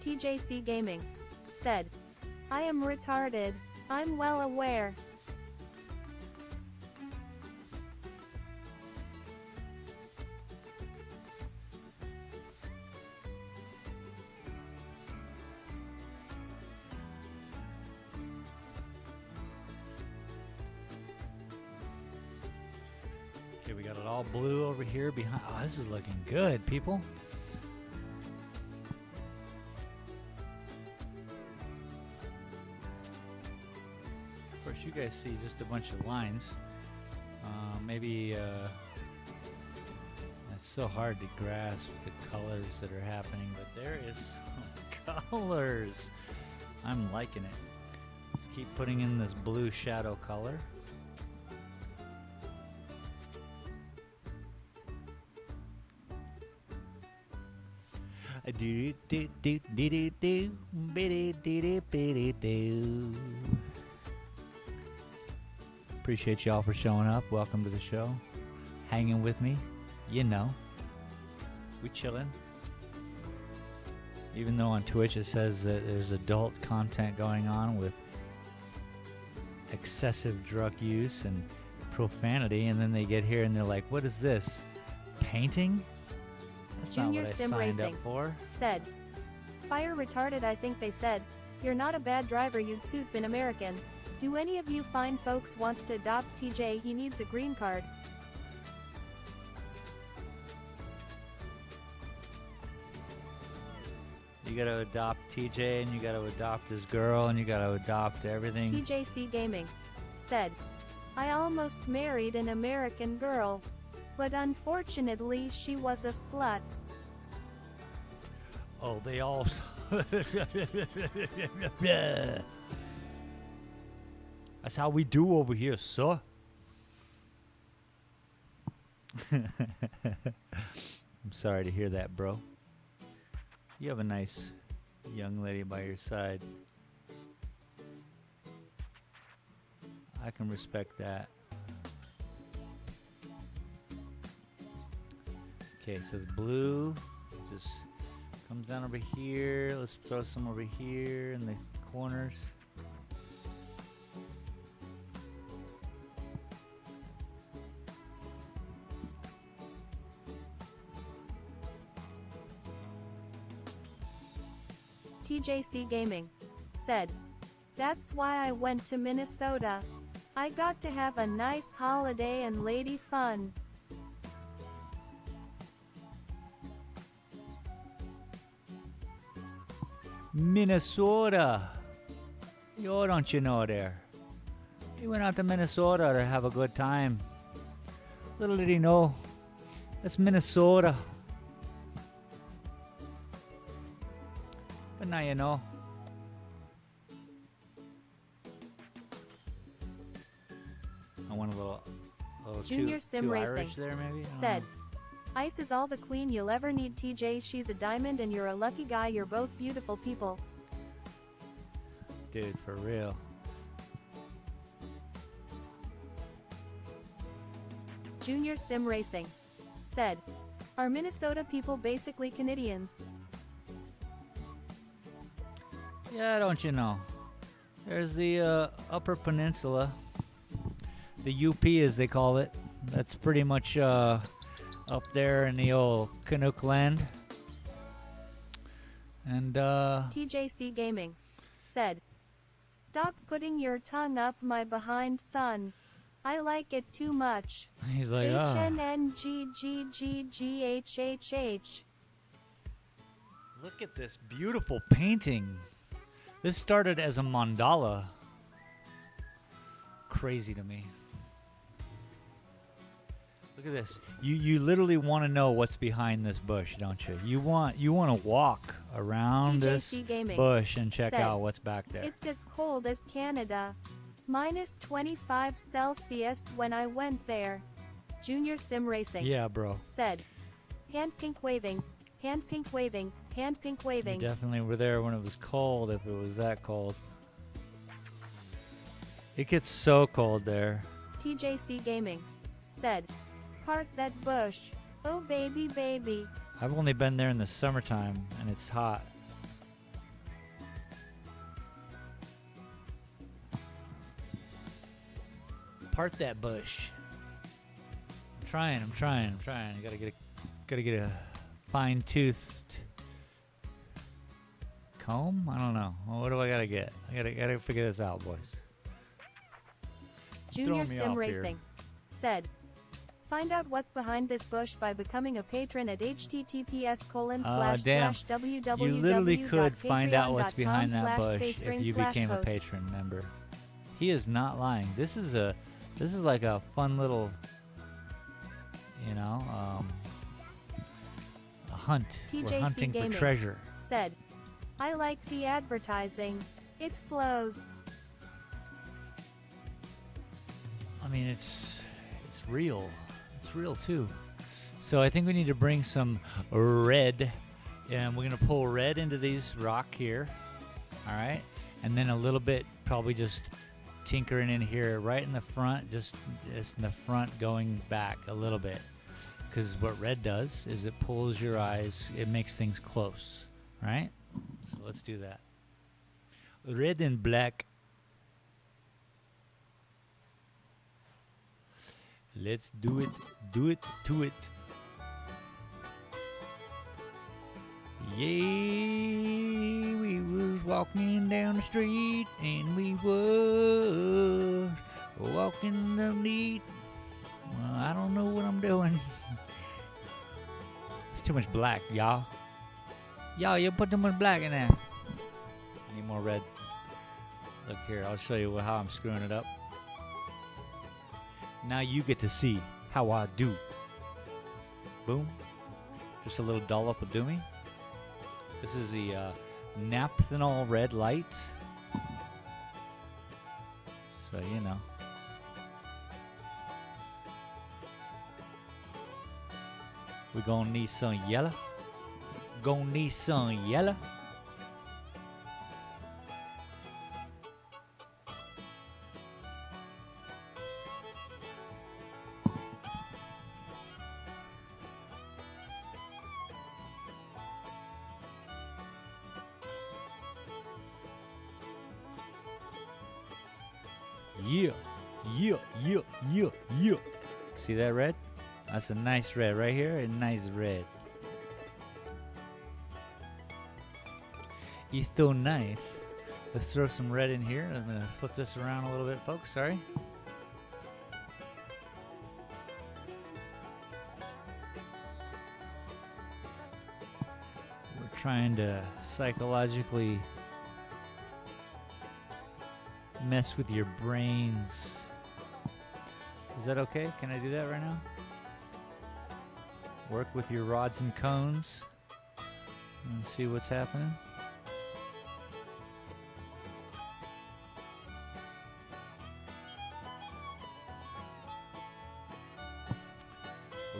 TJC Gaming said, I am retarded. I'm well aware. Okay, we got it all blue over here behind. Oh, this is looking good, people. Of course, you guys see just a bunch of lines. Maybe it's so hard to grasp the colors that are happening, but there is some colors. I'm liking it. Let's keep putting in this blue shadow color. Appreciate y'all for showing up. Welcome to the show. Hanging with me. You know. We chillin'. Even though on Twitch it says that there's adult content going on with excessive drug use and profanity, and then they get here and they're like, what is this? Painting? That's Junior not what Sim I signed Racing up for. said, fire retarded. I think they said, you're not a bad driver, you'd suit been American. Do any of you fine folks wants to adopt TJ? He needs a green card. You gotta adopt TJ, and you gotta adopt his girl, and you gotta adopt everything. TJC Gaming said, I almost married an American girl, but unfortunately she was a slut. Oh, they all. That's how we do over here, sir. I'm sorry to hear that, bro. You have a nice young lady by your side. I can respect that. Okay, so the blue just comes down over here. Let's throw some over here in the corners. TJC Gaming said, that's why I went to Minnesota. I got to have a nice holiday and lady fun. Minnesota. Yo, don't you know there? He went out to Minnesota to have a good time. Little did he know, that's Minnesota. But now you know. I want a little Junior too, Sim too Racing Irish there, maybe. I don't said, know. Ice is all the queen you'll ever need. TJ, she's a diamond and you're a lucky guy. You're both beautiful people. Dude, for real. Junior Sim Racing said, are Minnesota people basically Canadians? Yeah, don't you know? There's the Upper Peninsula, the UP as they call it. That's pretty much up there in the old Canuck land. And TJC Gaming said, stop putting your tongue up my behind, son. I like it too much. he's like, ah. HNNGGGGHHH. Look at this beautiful painting. This started as a mandala. Crazy to me. Look at this. You literally want to know what's behind this bush, don't you? You want to walk around this TJC Gaming bush and check said, out what's back there. It's as cold as Canada. -25 Celsius when I went there. Junior Sim Racing. Yeah, bro. Said, hand pink waving, hand pink waving, hand pink You waving. definitely were there when it was cold, if it was that cold. It gets so cold there. TJC Gaming. Said, part that bush. Oh baby baby. I've only been there in the summertime, and it's hot. Part that bush. I'm trying. I gotta get a fine-toothed comb. I don't know. Well, what do I gotta get? I gotta figure this out, boys. Junior me Sim off here. Racing. Said, find out what's behind this bush by becoming a patron at https://www.patreon.com/space You literally could find out what's behind that bush if you became a hosts. patron member. He is not lying. This is like a fun little, a hunt. We're TJC hunting Gaming. for treasure. Said, I like the advertising. It flows. I mean, it's real. It's real too. So I think we need to bring some red, and we're gonna pull red into these rock here. All right, and then a little bit, probably just tinkering in here, right in the front, just in the front, going back a little bit, because what red does is it pulls your eyes. It makes things close, right? So let's do that. Red and black. Let's do it to it. Yeah, we was walking down the street and we was walking the neat. Well, I don't know what I'm doing. It's too much black, y'all. Y'all, you put too much black in there. I need more red. Look here, I'll show you how I'm screwing it up. Now you get to see how I do. Boom. Just a little dollop of doomy. This is the naphthenol red light. So, you know. We're gonna need some yellow. Gonna need some yellow. Yeah. See that red? That's a nice red right here. A nice red. Etho knife. Let's throw some red in here. I'm gonna flip this around a little bit, folks. Sorry. We're trying to psychologically mess with your brains. Is that okay? Can I do that right now? Work with your rods and cones and see what's happening.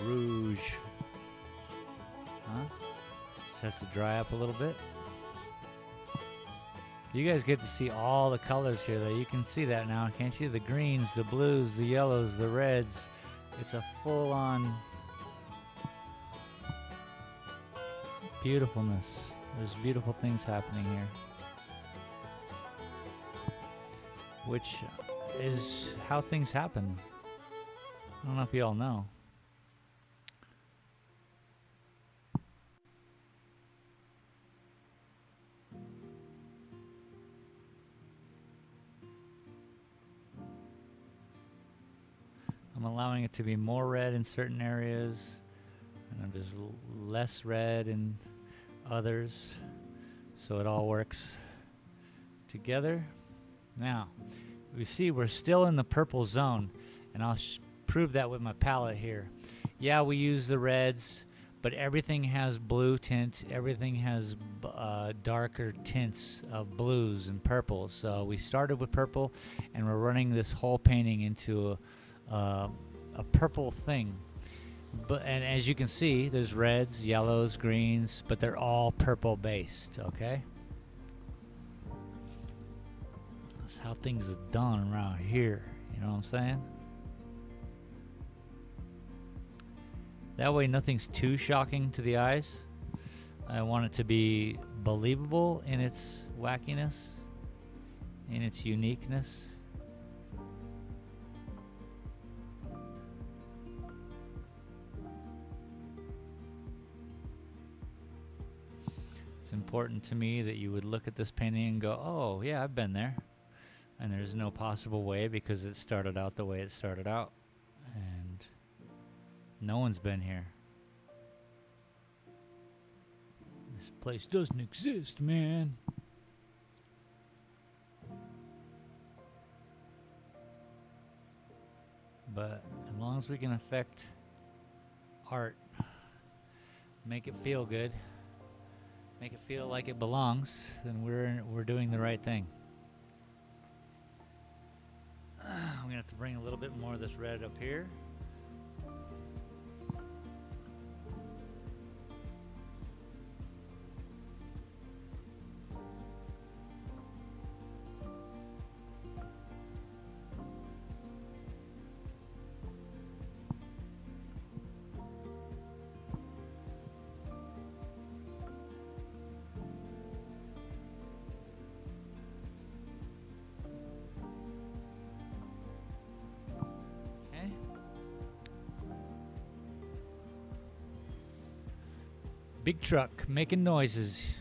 Rouge. Huh? Just has to dry up a little bit. You guys get to see all the colors here, though. You can see that now, can't you? The greens, the blues, the yellows, the reds. It's a full-on beautifulness. There's beautiful things happening here. Which is how things happen. I don't know if you all know. I'm allowing it to be more red in certain areas, and I'm just less red in others, so it all works together. Now, we see we're still in the purple zone, and I'll prove that with my palette here. Yeah, we use the reds, but everything has blue tint. Everything has darker tints of blues and purples. So we started with purple, and we're running this whole painting into a a purple thing. But and as you can see, there's reds, yellows, greens, but they're all purple based, okay? That's how things are done around here, you know what I'm saying? That way nothing's too shocking to the eyes. I want it to be believable in its wackiness, in its uniqueness. It's important to me that you would look at this painting and go, oh, yeah, I've been there. And there's no possible way because it started out the way it started out. And no one's been here. This place doesn't exist, man. But as long as we can affect art, make it feel good, make it feel like it belongs, then we're doing the right thing. I'm gonna have to bring a little bit more of this red up here. Big truck making noises.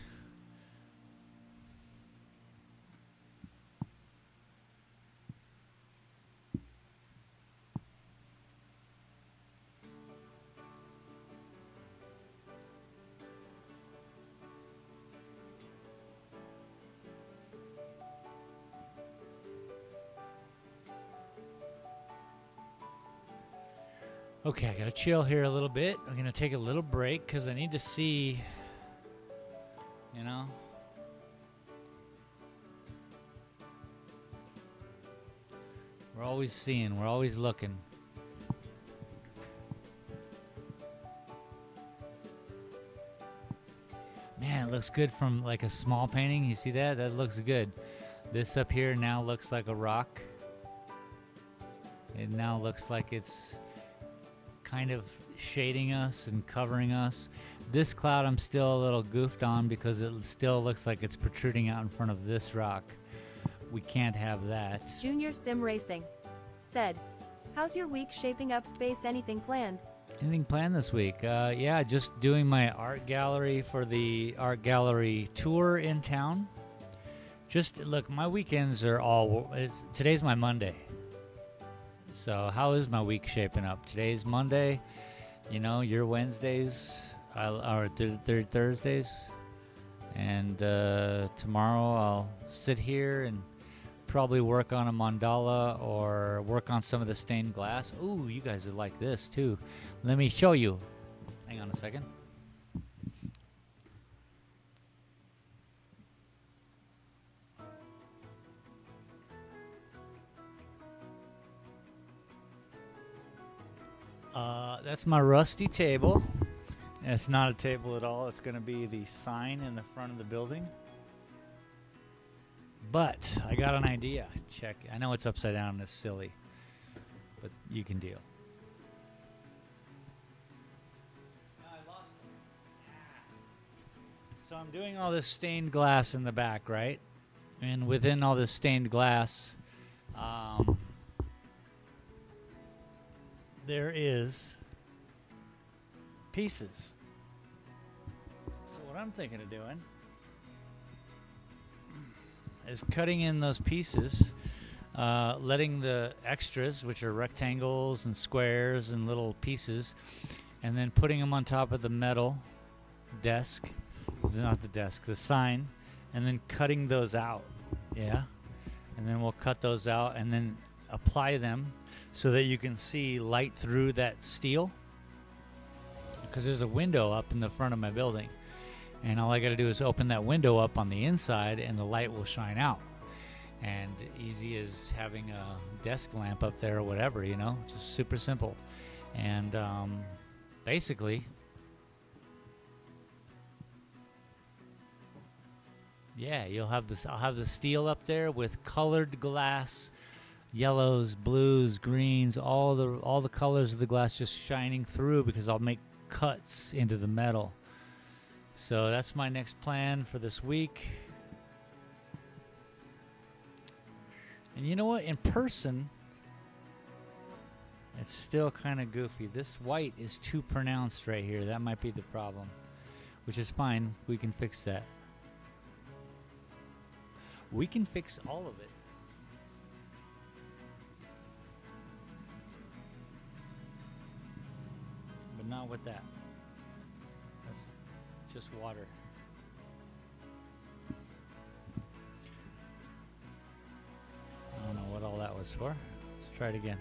Okay, I gotta chill here a little bit. I'm gonna take a little break because I need to see, you know. We're always seeing, we're always looking. Man, it looks good from like a small painting. You see that? That looks good. This up here now looks like a rock. It now looks like it's kind of shading us and covering us. This cloud I'm still a little goofed on because it still looks like it's protruding out in front of this rock. We can't have that. Junior Sim Racing said, how's your week shaping up, Space? Anything planned? Anything planned this week? Yeah, just doing my art gallery for the art gallery tour in town. Just look, my weekends are all, today's my Monday. So how is my week shaping up? Today's Monday, you know, your Wednesdays are Thursdays. And tomorrow I'll sit here and probably work on a mandala or work on some of the stained glass. Ooh, you guys would like this too. Let me show you. Hang on a second. That's my rusty table. And it's not a table at all. It's going to be the sign in the front of the building. But I got an idea. Check. I know it's upside down and it's silly, but you can deal. No, I lost it. So I'm doing all this stained glass in the back, right? And within all this stained glass, there is pieces. So what I'm thinking of doing is cutting in those pieces, letting the extras, which are rectangles and squares and little pieces, and then putting them on top of the metal desk, not the desk, the sign, and then cutting those out, yeah? And then we'll cut those out and then apply them so that you can see light through that steel, because there's a window up in the front of my building, and all I got to do is open that window up on the inside and the light will shine out. and easy as having a desk lamp up there or whatever, you know, just super simple. And basically, yeah, you'll have this. I'll have the steel up there with colored glass, yellows, blues, greens, all the colors of the glass just shining through, because I'll make cuts into the metal. So that's my next plan for this week. And you know what? In person, it's still kind of goofy. This white is too pronounced right here. That might be the problem, which is fine. We can fix that. We can fix all of it. But not with that. That's just water. I don't know what all that was for. Let's try it again.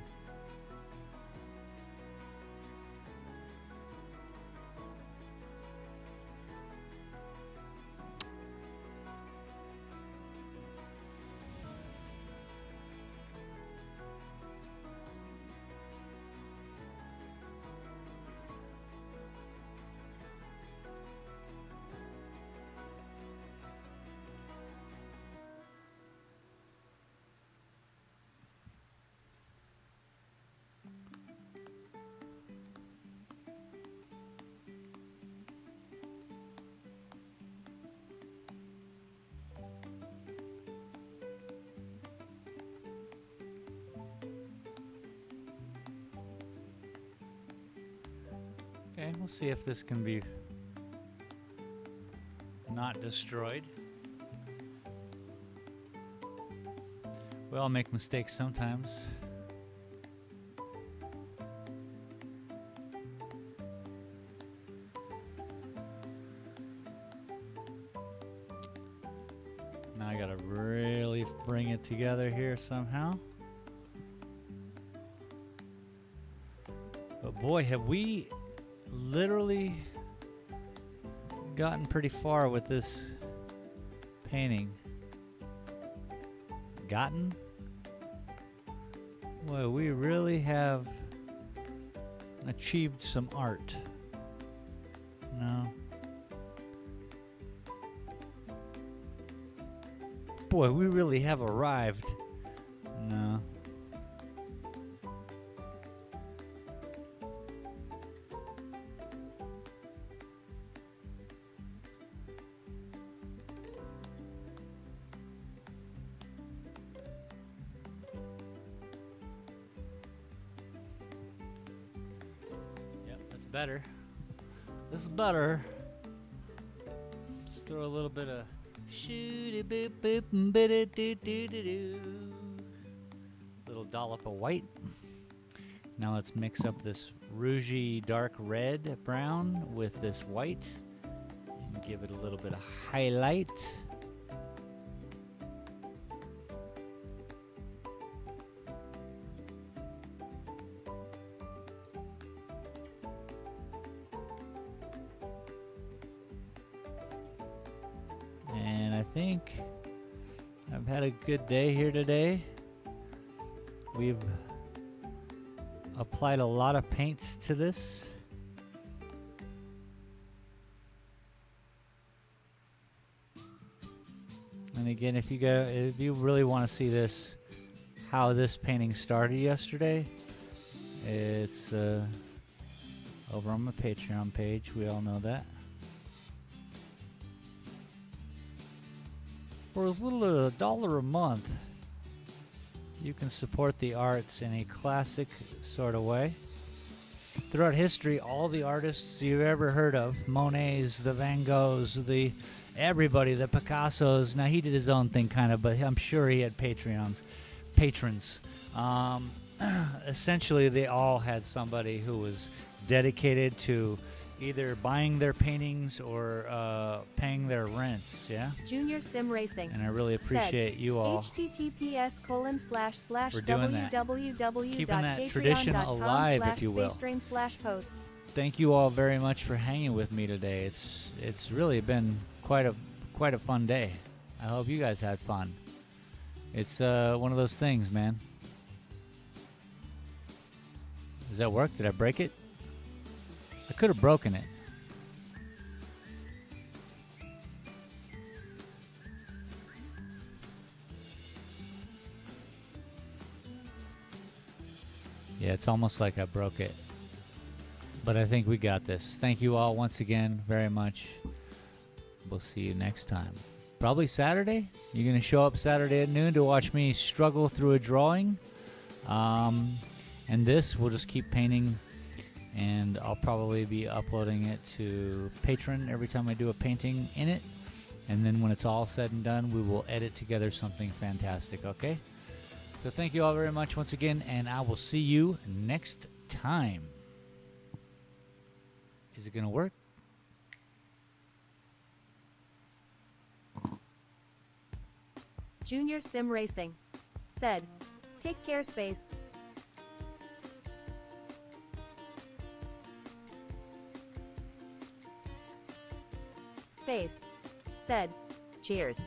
Okay, we'll see if this can be not destroyed. We all make mistakes sometimes. Now I gotta really bring it together here somehow. But boy, have we literally gotten pretty far with this painting. Gotten? Well, we really have achieved some art. No. Boy, we really have arrived. No. Better. This is better. Let's throw a little bit of little dollop of white. Now let's mix up this rougey dark red brown with this white and give it a little bit of highlight. I think I've had a good day here today. We've applied a lot of paints to this. And again, if you really want to see this, how this painting started yesterday, it's over on my Patreon page. We all know that. For as little as $1 a month, you can support the arts in a classic sort of way. Throughout history, all the artists you've ever heard of, Monets, the Van Goghs, everybody, the Picassos. Now, he did his own thing kind of, but I'm sure he had patrons. Essentially, they all had somebody who was dedicated to either buying their paintings or paying their rents, yeah? Junior Sim Racing. And I really appreciate you all https:// for doing that. Keeping that tradition alive, if you will. /posts. Thank you all very much for hanging with me today. It's really been quite a fun day. I hope you guys had fun. It's one of those things, man. Does that work? Did I break it? I could have broken it. Yeah, it's almost like I broke it. But I think we got this. Thank you all once again very much. We'll see you next time. Probably Saturday. You're going to show up Saturday at noon to watch me struggle through a drawing. And this, we'll just keep painting. And I'll probably be uploading it to Patreon every time I do a painting in it. And then when it's all said and done, we will edit together something fantastic, okay? So thank you all very much once again, and I will see you next time. Is it going to work? Junior Sim Racing said, "Take care, Space." Space said, Cheers.